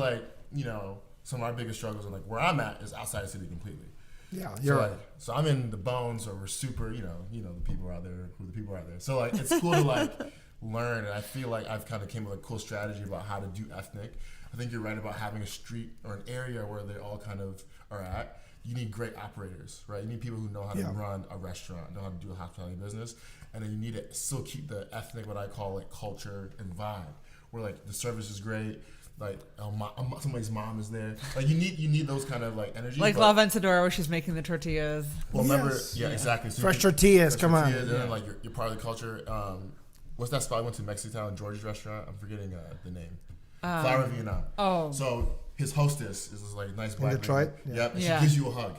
some of our biggest struggles are where I'm at is outside the city completely. Yeah, you're right. So I'm in the bones, or we're super, the people out there, who the people are out there. So it's cool to learn, and I feel I've kind of came up with a cool strategy about how to do ethnic. I think you're right about having a street or an area where they all kind of are at. You need great operators, right? You need people who know how to run a restaurant, know how to do a hospitality business, and then you need to still keep the ethnic, what I call culture and vibe, where the service is great. Somebody's mom is there. You need those kind of energy. La Vencedora, where she's making the tortillas. Well, remember, exactly. So fresh tortillas, come on. And then you're part of the culture. What's that spot I went to, Mexican George's restaurant? I'm forgetting the name. Flower Vietnam. Oh. So his hostess is this nice black in Detroit. Lady. Yep. And she gives you a hug.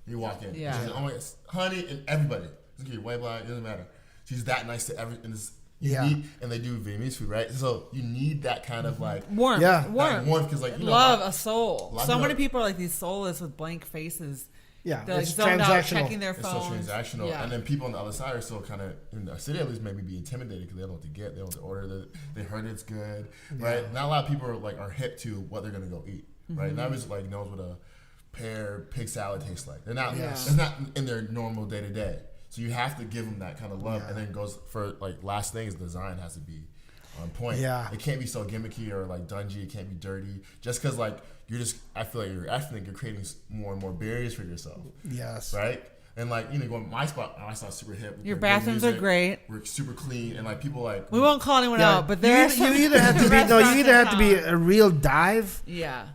You walk in. Yeah. She's like, oh my God, honey, and everybody. Doesn't care white, black, it doesn't matter. She's that nice to everyone. And they do Vietnamese food, right? So you need that kind of warmth. Yeah, warmth because a soul. So many people are these soulless with blank faces. Yeah, they're it's zoned transactional. out, checking their phones. It's so transactional, and then people on the other side are still kind of in the city at least maybe be intimidated because they don't know what to get, they don't know what to order. They heard it's good, right? Not a lot of people are hip to what they're gonna go eat, right? Not everybody knows what a pear pig salad tastes like. They're not. It's not in their normal day to day. So you have to give them that kind of love, and then it goes for last thing is design has to be on point. Yeah, it can't be so gimmicky or dungy. It can't be dirty. Just because you're just, I feel you're ethnic, you're creating more and more barriers for yourself. Yes, right. And going to my spot, my spot's super hip. Your bathrooms are great. We're super clean, and people we won't call anyone out, but you either have to be a real dive,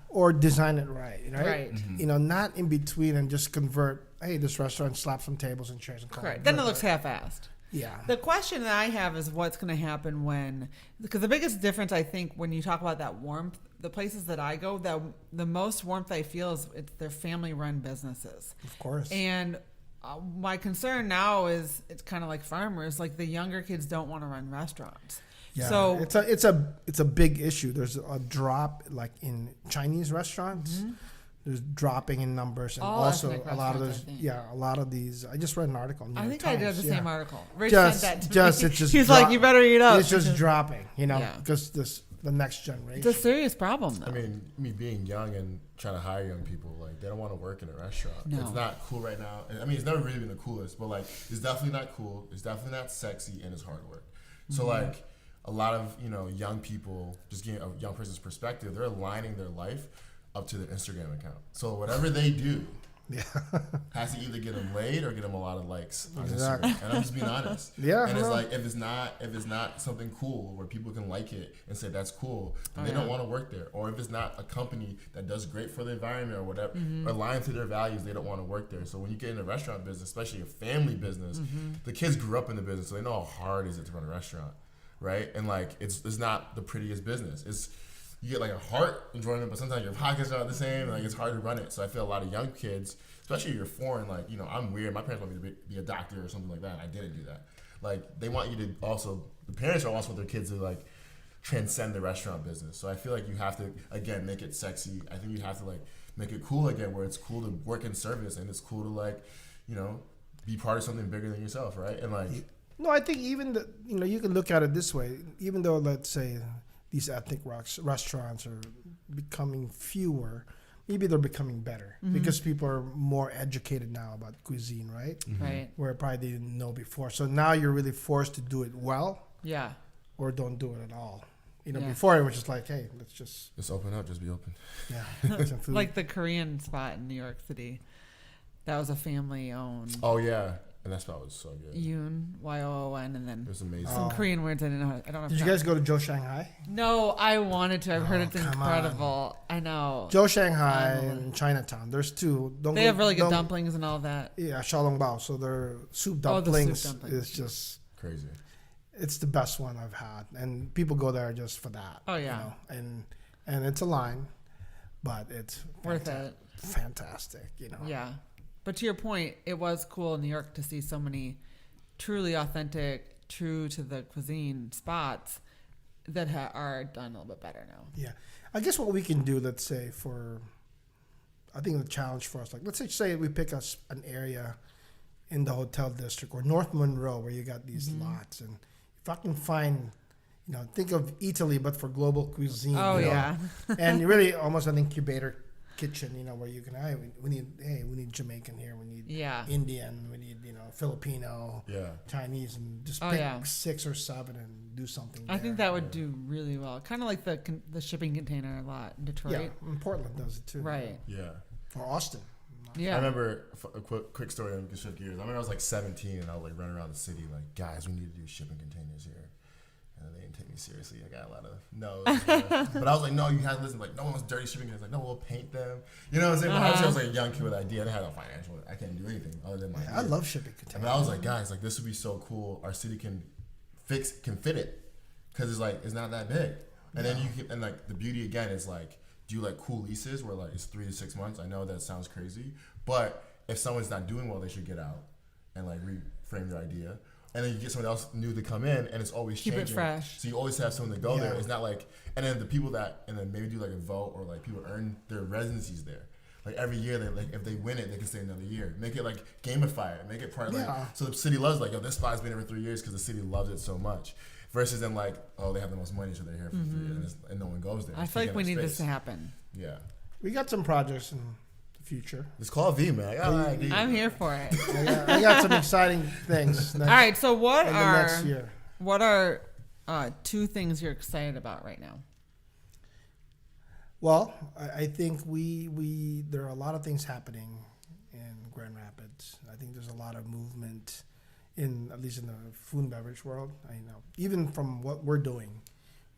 or design it right. Mm-hmm. Not in between and just convert. Hey, this restaurant slap some tables and chairs and call correct. Then it looks half-assed. Yeah. The question that I have is what's going to happen because the biggest difference I think when you talk about that warmth, the places that I go, the most warmth I feel is they're family-run businesses. Of course. And my concern now is it's kind of like farmers, the younger kids don't want to run restaurants. Yeah, so it's a big issue. There's a drop in Chinese restaurants. Mm-hmm. There's dropping in numbers, and also a lot of those. Yeah, a lot of these. I just read an article. I think I did the same article. Rich sent that to me. It's just. He's like, you better eat up. It's just dropping, because the next generation. It's a serious problem, though. I mean, me being young and trying to hire young people, they don't want to work in a restaurant. No. It's not cool right now. I mean, it's never really been the coolest, but it's definitely not cool. It's definitely not sexy, and it's hard work. So a lot of young people, just getting a young person's perspective, they're aligning their life up to their Instagram account. So whatever they do, Yeah. Has to either get them laid or get them a lot of likes on Exactly. Instagram. And I'm just being honest. Yeah, And it's no. like if it's not something cool where people can like it and say that's cool, then they don't want to work there. Or if it's not a company that does great for the environment or whatever, or aligned to their values, they don't want to work there. So when you get in the restaurant business, especially a family business, the kids grew up in the business, so they know how hard is it to run a restaurant, right? And like it's not the prettiest business. It's you get like a heart enjoying it, but sometimes your pockets are not the same. Like it's hard to run it. So I feel a lot of young kids, especially if you're foreign, like, you know, I'm weird. My parents want me to be a doctor or something like that. And I didn't do that. Like they want you to also, the parents are also want their kids to like transcend the restaurant business. So I feel like you have to, again, make it sexy. I think you have to like make it cool again, where it's cool to work in service and it's cool to like, you know, be part of something bigger than yourself, right? And like, No, I think even you can look at it this way. Even though, let's say, these ethnic restaurants are becoming fewer, maybe they're becoming better because people are more educated now about cuisine, right? Right. Where probably they didn't know before. So now you're really forced to do it well Yeah. or don't do it at all. You know, Yeah. before it was just like, hey, let's just open up, just be open. get some food. Like the Korean spot in New York City. That was a family owned. Oh yeah, and that spot was so good. Yoon, Yoon, and then It was amazing. some Korean words I didn't know. I don't know. Did you guys go to Joe Shanghai? No, I wanted to. I've heard it's come incredible. I know. Joe Shanghai and Chinatown. There's two. They have really good dumplings and all that. Yeah, Xiaolong Bao. So their soup Oh, the soup dumplings dumplings. is just, Crazy. it's the best one I've had. And people go there just for that. Oh, yeah. You know? And it's a line, but it's Worth it. fantastic, you know. Yeah. But to your point, it was cool in New York to see so many truly authentic, true to the cuisine spots that are done a little bit better now. Yeah. I guess what we can do, let's say, I think the challenge for us, like, let's say we pick us an area in the hotel district or North Monroe where you got these lots. And if I can find, you know, think of Italy, but for global cuisine. Oh, you know? yeah. And really almost an incubator kitchen, you know, where you can, we need Jamaican here, we need Yeah. Indian, we need, you know, Filipino, Yeah. Chinese, and just Oh, pick yeah. 6 or 7 and do something. I think there. that would do really well. Kind of like the shipping container a lot in Detroit. Yeah, and Portland does it too. Right. Yeah. Or Austin. Yeah. I remember a quick story on shift gears. I remember I was like 17 and I was like running around the city like, guys, we need to do shipping containers here. And they didn't take me seriously. I got a lot of no's. But I was like, no, you have to listen. Like, no one wants dirty shipping containers. Like, no, we'll paint them. You know what I'm saying? But obviously I was like a young kid with an idea. I didn't have no financial. I can't do anything other than my I idea. love shipping containers. But I was like, guys, like this would be so cool. Our city can fit it, because it's like it's not that big. And then you can, and like the beauty again is like, do like cool leases where like it's 3 to 6 months. I know that sounds crazy, but if someone's not doing well, they should get out and like reframe their idea. And then you get someone else new to come in, and it's always Keep it changing. fresh. So you always have someone to go there. Yeah. It's not like, and then the people that, and then maybe do like a vote or like people earn their residencies there. Like every year, they like if they win it, they can stay another year. Make it like gamify it. Make it part like Yeah. so the city loves like, yo, this spot's been here for 3 years because the city loves it so much. Versus then like, oh, they have the most money, so they're here for 3 years, and no one goes there. I It's feel like taking we up need this space. to happen. Yeah, We got some projects in the future. just call V, man. I got an idea. I'm here for it. I got some exciting things. All right. So what in the next year. what are 2 things you're excited about right now? Well, I think there are a lot of things happening in Grand Rapids. I think there's a lot of movement at least in the food and beverage world. I know even from what we're doing,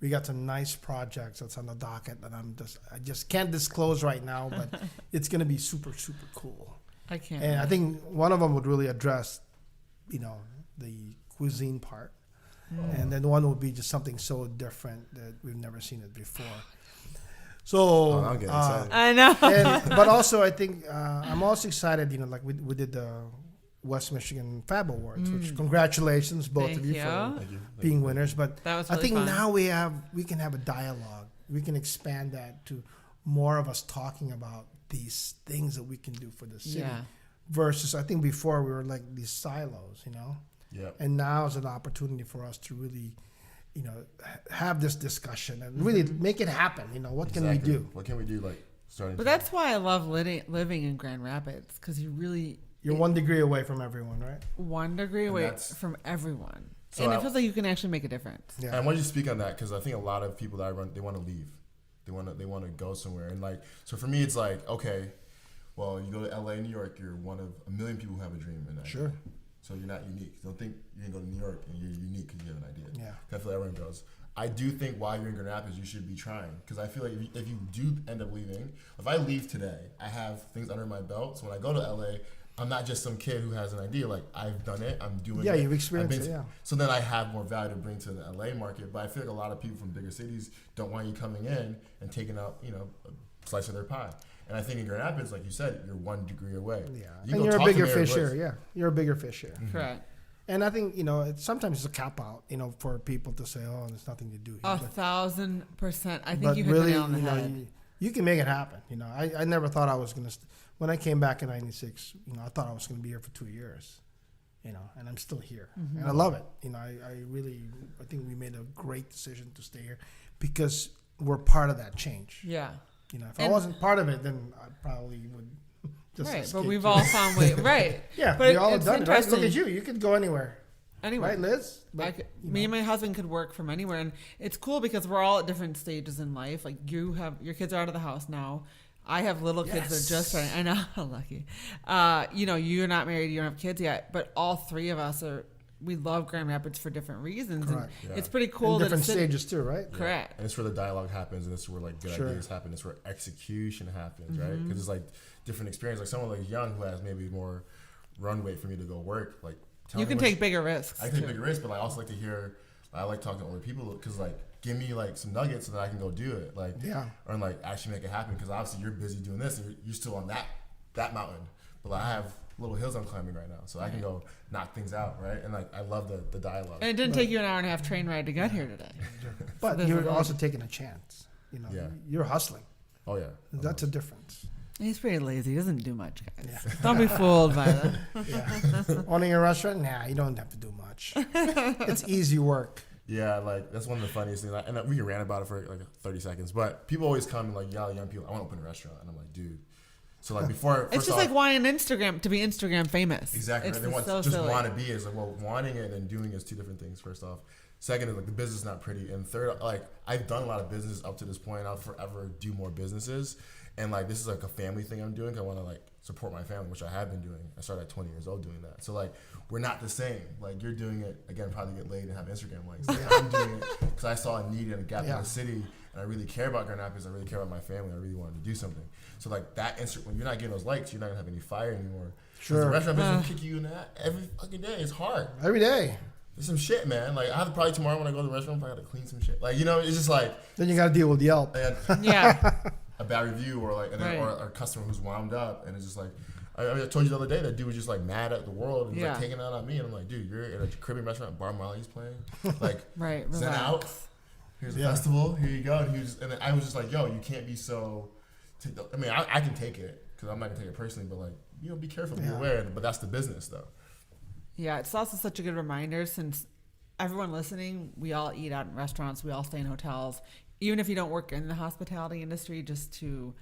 we got some nice projects that's on the docket that I just can't disclose right now, but it's going to be super, super cool. I can't. And I think one of them would really address, you know, the cuisine part. And then one would be just something so different that we've never seen it before. So, I'm getting excited. I know. but also I think I'm also excited, you know, like we did the West Michigan Fab Awards, which congratulations both Thank of you you. for Thank you. being winners. But That was I really think fun. now we can have a dialogue. We can expand that to more of us talking about these things that we can do for the city. Yeah. Versus, I think before we were like these silos, you know. Yeah. And now is an opportunity for us to really, you know, have this discussion and really make it happen. You know, what can we Exactly. do? What can we do? Like starting. But that's why I love living in Grand Rapids, because You're 1 degree away from everyone, right? 1 degree away that's- from everyone. So and I- it feels like you can actually make a difference. Yeah. And I want you to speak on that because I think a lot of people that I run, they want to leave. They want to go somewhere. And like, so for me, it's like, okay, Well, you go to LA, New York, you're one of a million people who have a dream in that. Sure. area. So you're not unique. Don't think you can go to New York and you're unique because you have an idea. Yeah. I feel like everyone goes. I do think while you're in Grand Rapids, you should be trying. Because I feel like if you do end up leaving, if I leave today, I have things under my belt. So when I go to LA, I'm not just some kid who has an idea. Like, I've done it. I'm doing it. Yeah, you've experienced it, yeah. So then I have more value to bring to the LA market. But I feel like a lot of people from bigger cities don't want you coming in and taking out, a slice of their pie. And I think in Grand Rapids, like you said, you're 1 degree away. Yeah. You And go you're a talk to bigger Mayor fish Bliss. here. Yeah. You're a bigger fish here. Correct. And I think, sometimes it's a cop out, for people to say, oh, there's nothing to do here. 1,000%. I think But you hit really, the nail on the head. you can make it happen. I never thought I was going to, when I came back in 96, I thought I was going to be here for 2 years, and I'm still here. And I love it. I think we made a great decision to stay here because we're part of that change. Yeah. If I wasn't part of it, then I probably would just Right, escape but we've too. all found ways. Right. Yeah, but we all have it's done it. Right? Look at interesting. you. You could go anywhere. Anyway. Right, Liz? But, Me and my husband could work from anywhere, and it's cool because we're all at different stages in life. Like you have your kids are out of the house now. I have little kids that are just starting. I know, how lucky. You're not married, you don't have kids yet, but all three of us we love Grand Rapids for different reasons. Correct. And Yeah. it's pretty cool in that different it's stages too, right? correct. And it's where the dialogue happens, and it's where like good Sure. ideas happen. It's where execution happens, right? Because it's like different experience. Like someone like young who has maybe more runway for me to go work. Like tell You me can what take bigger risks. I can take too. bigger risks, but I also like to hear. I like talking to older people because like give me like some nuggets so that I can go do it. Like or like actually make it happen because obviously you're busy doing this and you're still on that mountain, but like, I have little hills I'm climbing right now, so I can go knock things out, right? And like I love the dialogue. And it didn't take you an hour and a half train ride to get here today. But there's a you're lot. also taking a chance. Yeah. You're hustling. Oh yeah, That's a difference. He's pretty lazy. He doesn't do much, guys. Don't be fooled by that. Yeah. Owning a restaurant? Nah, you don't have to do much. It's easy work. Yeah, like that's one of the funniest things. And we ran about it for like 30 seconds, but people always come and like yell at young people, I want to open a restaurant, and I'm like, dude. So like before, It's just like wanting Instagram to be Instagram famous. exactly. It's Right? They want so just silly. want to be is like, well, wanting it and doing is two different things. First off, second is like the business is not pretty, and third, like I've done a lot of business up to this point. I'll forever do more businesses, and like this is like a family thing I'm doing. 'Cause I want to like support my family, which I have been doing. I started at 20 years old doing that. So like we're not the same. Like you're doing it again, probably get laid and have Instagram likes. Like, I'm doing it because I saw a need and a gap in the city, and I really care about Grand Rapids. I really care about my family. I really wanted to do something. So like that when you're not getting those likes, you're not gonna have any fire anymore. 'Cause Sure. the restaurant business will kick you in that every fucking day. It's hard. Every day. There's some shit, man. Like I have to probably tomorrow when I go to the restaurant, I gotta clean some shit. Like it's just like Then you got to deal with Yelp. Yeah. a bad review or like or a customer who's wound up, and it's just like I told you the other day that dude was just like mad at the world and like taking it out on me, and I'm like, dude, you're at a Caribbean restaurant, Bar Marley's playing, like Right. Zen out. Here's a festival. Here you go. And I was just like, yo, you can't be so. I mean, I can take it because I'm not gonna take it personally, but like be careful, be aware. But that's the business, though. Yeah, it's also such a good reminder since everyone listening, we all eat out in restaurants, we all stay in hotels. Even if you don't work in the hospitality industry, just to,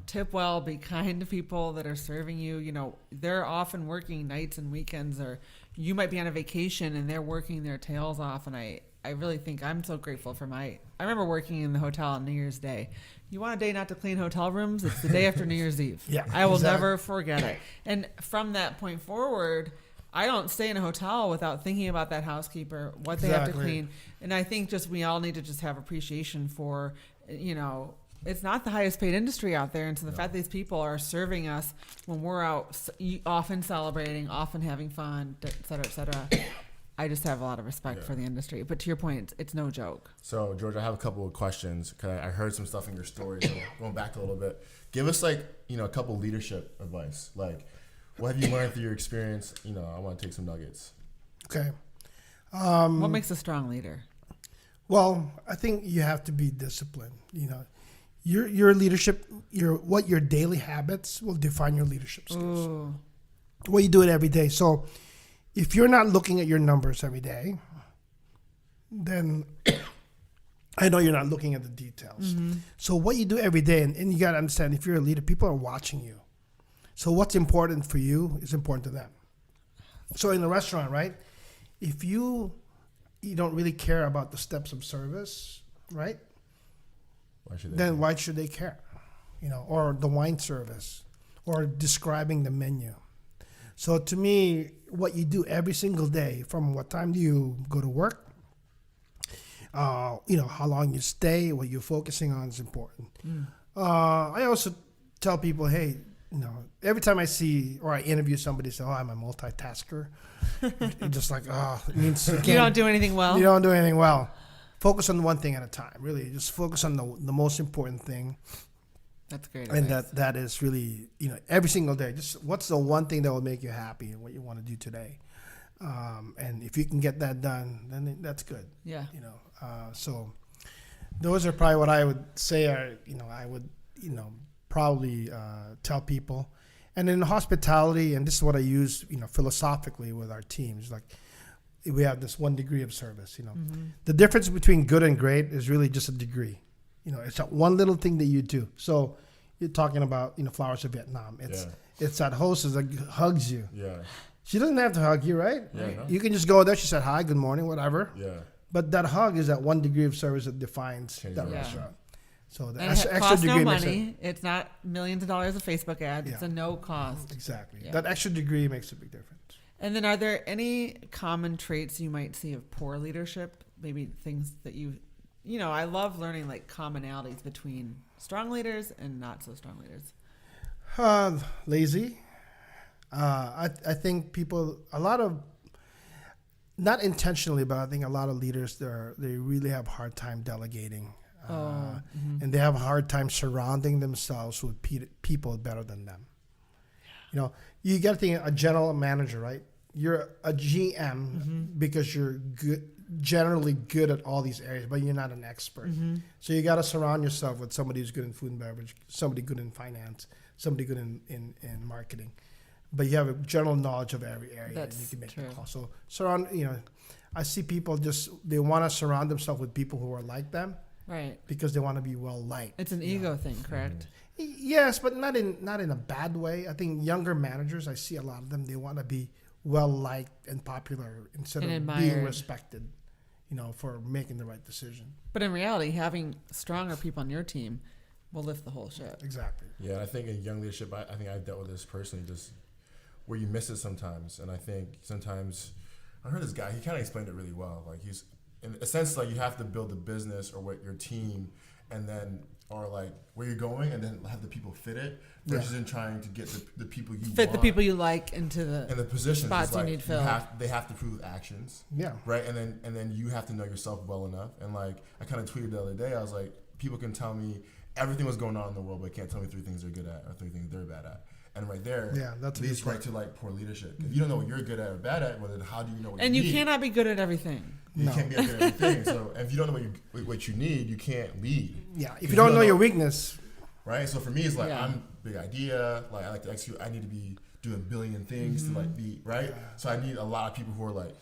tip well, be kind to people that are serving you. They're often working nights and weekends, or you might be on a vacation and they're working their tails off. And I really think I'm so grateful for I remember working in the hotel on New Year's Day. You want a day not to clean hotel rooms? It's the day after New Year's Eve. Yeah, I will exactly. never forget it. And from that point forward, I don't stay in a hotel without thinking about that housekeeper, what they have to clean. And I think we all need to just have appreciation for, it's not the highest paid industry out there. And so the fact that these people are serving us when we're out, often celebrating, often having fun, et cetera, I just have a lot of respect for the industry. But to your point, it's no joke. So, George, I have a couple of questions because I heard some stuff in your story. So, going back a little bit, give us a couple leadership advice. Like, what have you learned through your experience? I want to take some nuggets. Okay. What makes a strong leader? Well, I think you have to be disciplined. Your leadership, your daily habits will define your leadership skills. Ooh. Well, you do it every day. So if you're not looking at your numbers every day, then I know you're not looking at the details. Mm-hmm. So what you do every day, and you got to understand, if you're a leader, people are watching you. So what's important for you is important to them. So in a restaurant, right, if you don't really care about the steps of service, right, Why should they? then why should they care? Or the wine service, or describing the menu. So to me, what you do every single day, from what time do you go to work, how long you stay, what you're focusing on is important. I also tell people, hey, every time I see or I interview somebody, say, I'm a multitasker. It's just like, it means you don't do anything well. You don't do anything well. Focus on one thing at a time. Really, just focus on the most important thing. That's great. And that is really, every single day. Just what's the one thing that will make you happy and what you want to do today. And if you can get that done, then that's good. Yeah. So those are probably what I would say I would, probably tell people. And in hospitality, and this is what I use, philosophically with our teams, like we have this 1 degree of service, The difference between good and great is really just a degree. It's that one little thing that you do. So you're talking about, Flowers of Vietnam. It's that hostess that hugs you. Yeah. She doesn't have to hug you, right? Yeah. No. You can just go there. She said, hi, good morning, whatever. Yeah. But that hug is that 1 degree of service that defines Change that the restaurant. So the And extra it costs degree no makes money. It's not millions of dollars of Facebook ads. Yeah. It's a no cost. Exactly. Yeah. That extra degree makes a big difference. And then are there any common traits you might see of poor leadership? Maybe things that I love learning like commonalities between strong leaders and not so strong leaders. Lazy. I think people, a lot of, not intentionally, but I think a lot of leaders, they really have a hard time delegating. And they have a hard time surrounding themselves with people better than them. You got to think a general manager, right? You're a GM because you're generally good at all these areas, but you're not an expert. So you got to surround yourself with somebody who's good in food and beverage, somebody good in finance, somebody good in marketing. But you have a general knowledge of every area. That's and you can make true. the call. So I see people they want to surround themselves with people who are like them. Right. Because they want to be well liked. It's an ego thing, correct? Yes, but not in a bad way. I think younger managers, I see a lot of them, they want to be well liked and popular instead And of admired. being respected, for making the right decision. But in reality, having stronger people on your team will lift the whole ship. Exactly. Yeah, and I think in young leadership, I think I've dealt with this personally, just where you miss it sometimes. And I think sometimes, I heard this guy, he kind of explained it really well. Like he's, in a sense, like you have to build a business or what your team, and then or like where you're going, and then have the people fit it, versus in trying to get the people you Fit want the people you like into the and the positions. spots like you need filled. They have to prove actions. Yeah. Right, and then you have to know yourself well enough. And like I kind of tweeted the other day, I was like, people can tell me everything was going on in the world, but can't tell me 3 things they're good at or 3 things they're bad at. And right there, that's leads right to like poor leadership. If you don't know what you're good at or bad at, well, then how do you know what And you you need? cannot be good at everything. You can't be good at everything. So if you don't know what you need, you can't lead. Yeah. If you don't know your weakness. Right. So for me, it's like Yeah. I'm big idea. Like I like to execute. I need to be doing a billion things to like be right. So I need a lot of people who are like,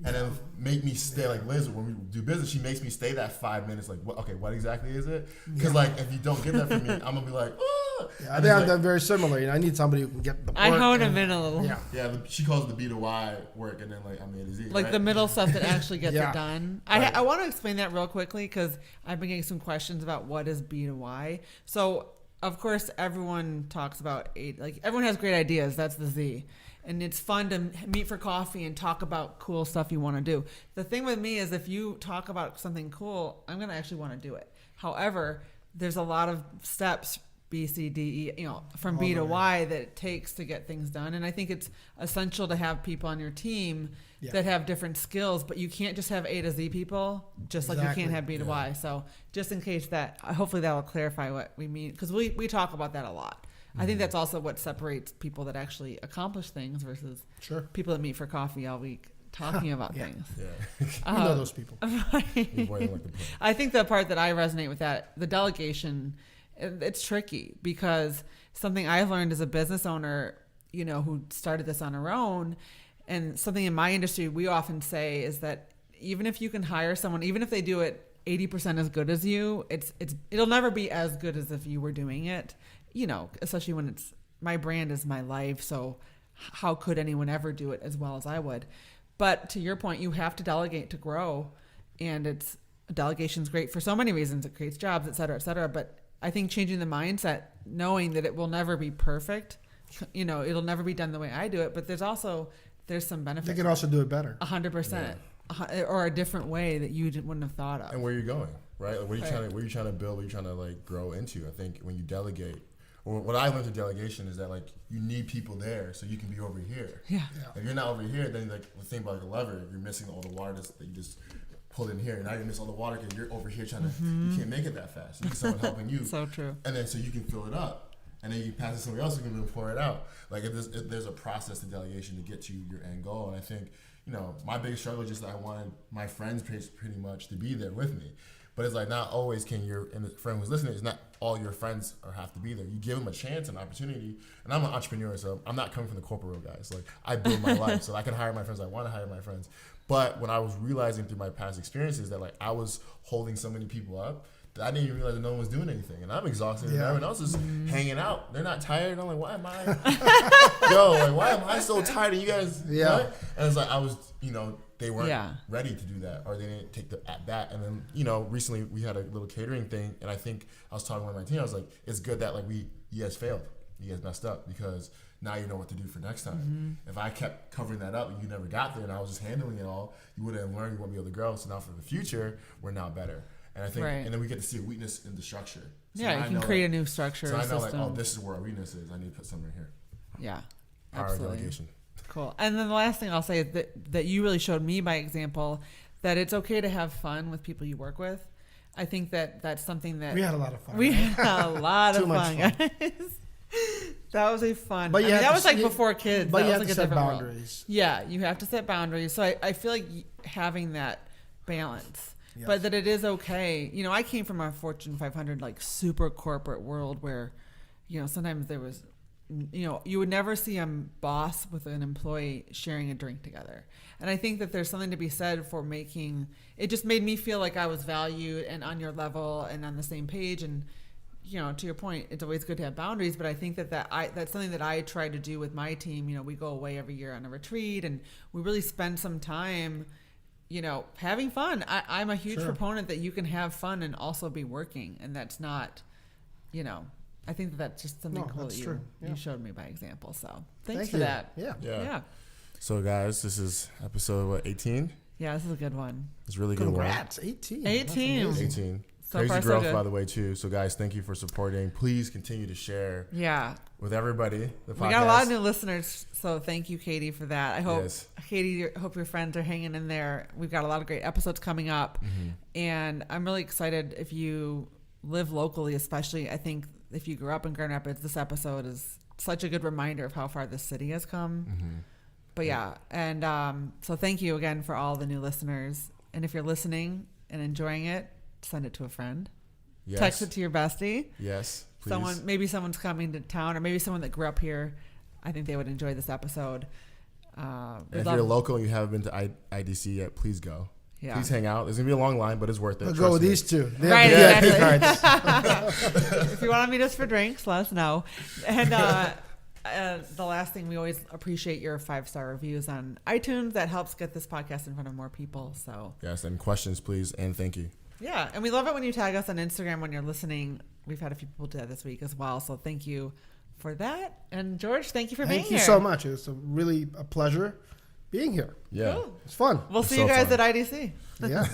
and then make me stay. Like Liz, when we do business, she makes me stay that 5 minutes. Like, what exactly is it? Because like if you don't get that from me, I'm gonna be like, oh. Yeah, I think I'm very similar. I need somebody who can get the work. I hone them in a little. Yeah. Yeah, she calls it the B to Y work, and then like I'm A to Z. Like right? the middle stuff that actually gets Yeah. it done. Right. I want to explain that real quickly because I've been getting some questions about what is B to Y. So, of course, everyone talks about everyone has great ideas. That's the Z. And it's fun to meet for coffee and talk about cool stuff you want to do. The thing with me is if you talk about something cool, I'm going to actually want to do it. However, there's a lot of steps, B, C, D, E, from B to Y that it takes to get things done. And I think it's essential to have people on your team that have different skills, but you can't just have A to Z people, just like you can't have B to Y. So just in case hopefully that will clarify what we mean, because we talk about that a lot. I think that's also what separates people that actually accomplish things versus people that meet for coffee all week talking about things. Yeah. You know those people. I think the part that I resonate with the delegation, it's tricky because something I've learned as a business owner, who started this on her own, and something in my industry we often say is that even if you can hire someone, even if they do it 80% as good as you, it'll never be as good as if you were doing it. Especially when my brand is my life. So how could anyone ever do it as well as I would? But to your point, you have to delegate to grow, and delegation's great for so many reasons. It creates jobs, et cetera, but I think changing the mindset, knowing that it will never be perfect, it'll never be done the way I do it, but there's some benefit. They can also do it better. 100%. Or a different way that you wouldn't have thought of. And where you're going, right? Like, what are you trying to build? What are you trying to like grow into? I think when you delegate, or what I learned through delegation is that like you need people there so you can be over here. Yeah. If you're not over here, then like the thing about like a lever, you're missing all the water that you just pulled in here. Now you're missing all the water because you're over here trying to. You can't make it that fast. You need someone helping you. So true. And then so you can fill it up, and then you pass it to somebody else who can pour it out. Like there's a process to delegation to get to your end goal, and I think. My biggest struggle is just that I wanted my friends pretty much to be there with me. But it's like not always and the friend who's listening, it's not all your friends have to be there. You give them a chance, an opportunity. And I'm an entrepreneur, so I'm not coming from the corporate world, guys. Like I build my life, so I can hire my friends. I want to hire my friends. But when I was realizing through my past experiences that like I was holding so many people up, I didn't even realize that no one was doing anything. And I'm exhausted. And everyone else is hanging out. They're not tired. And I'm like, why am I? Why am I so tired? And you guys, what? And it's like, I was, they weren't ready to do that. Or they didn't take the at bat. And then, recently we had a little catering thing. And I think I was talking with my team. I was like, it's good that like you guys failed. You guys messed up because now you know what to do for next time. If I kept covering that up and you never got there and I was just handling it all, you wouldn't have learned, you wouldn't be able to grow. So now for the future, we're now better. And I think, and then we get to see a weakness in the structure. So you can create a new structure. So I know, system. this is where our weakness is. I need to put something here. Yeah, Power absolutely. delegation. Cool. And then the last thing I'll say is that you really showed me by example that it's okay to have fun with people you work with. I think that's something that we had a lot of fun. We had a lot of fun, guys. That was a fun. But that was like before kids. But that you was have like to a set different boundaries. World. Yeah, you have to set boundaries. So I feel like having that balance. Yes. But that it is okay. I came from a Fortune 500 like super corporate world where, sometimes there was, you would never see a boss with an employee sharing a drink together. And I think that there's something to be said for it just made me feel like I was valued and on your level and on the same page. And, to your point, it's always good to have boundaries. But I think that's something that I try to do with my team. We go away every year on a retreat and we really spend some time having fun. I'm a huge proponent that you can have fun and also be working. And that's not, I think that's just something cool that you showed me by example. So thanks for that. Yeah. So guys, this is episode 18? Yeah, this is a good one. It's a really good one. Congrats, 18. 18. So crazy growth, by the way, too. So guys, thank you for supporting. Please continue to share with everybody the podcast. We got a lot of new listeners, so thank you, Katie, for that. I hope, Katie, hope your friends are hanging in there. We've got a lot of great episodes coming up, and I'm really excited if you live locally, especially. I think if you grew up in Grand Rapids, this episode is such a good reminder of how far this city has come. But so thank you again for all the new listeners. And if you're listening and enjoying it, send it to a friend. Yes. Text it to your bestie. Yes, please. Maybe someone's coming to town, or maybe someone that grew up here. I think they would enjoy this episode. And if you're local and you haven't been to IDC yet, please go. Yeah. Please hang out. There's going to be a long line, but it's worth it. I'll go with these two. Right, exactly. If you want to meet us for drinks, let us know. And the last thing, we always appreciate your 5-star reviews on iTunes. That helps get this podcast in front of more people. So yes, and questions, please, and thank you. Yeah, and we love it when you tag us on Instagram when you're listening. We've had a few people do that this week as well, so thank you for that. And George, thank you for being here. Thank you so much. It's really a pleasure being here. Yeah. Cool. It's fun. We'll see you guys at IDC. Yeah.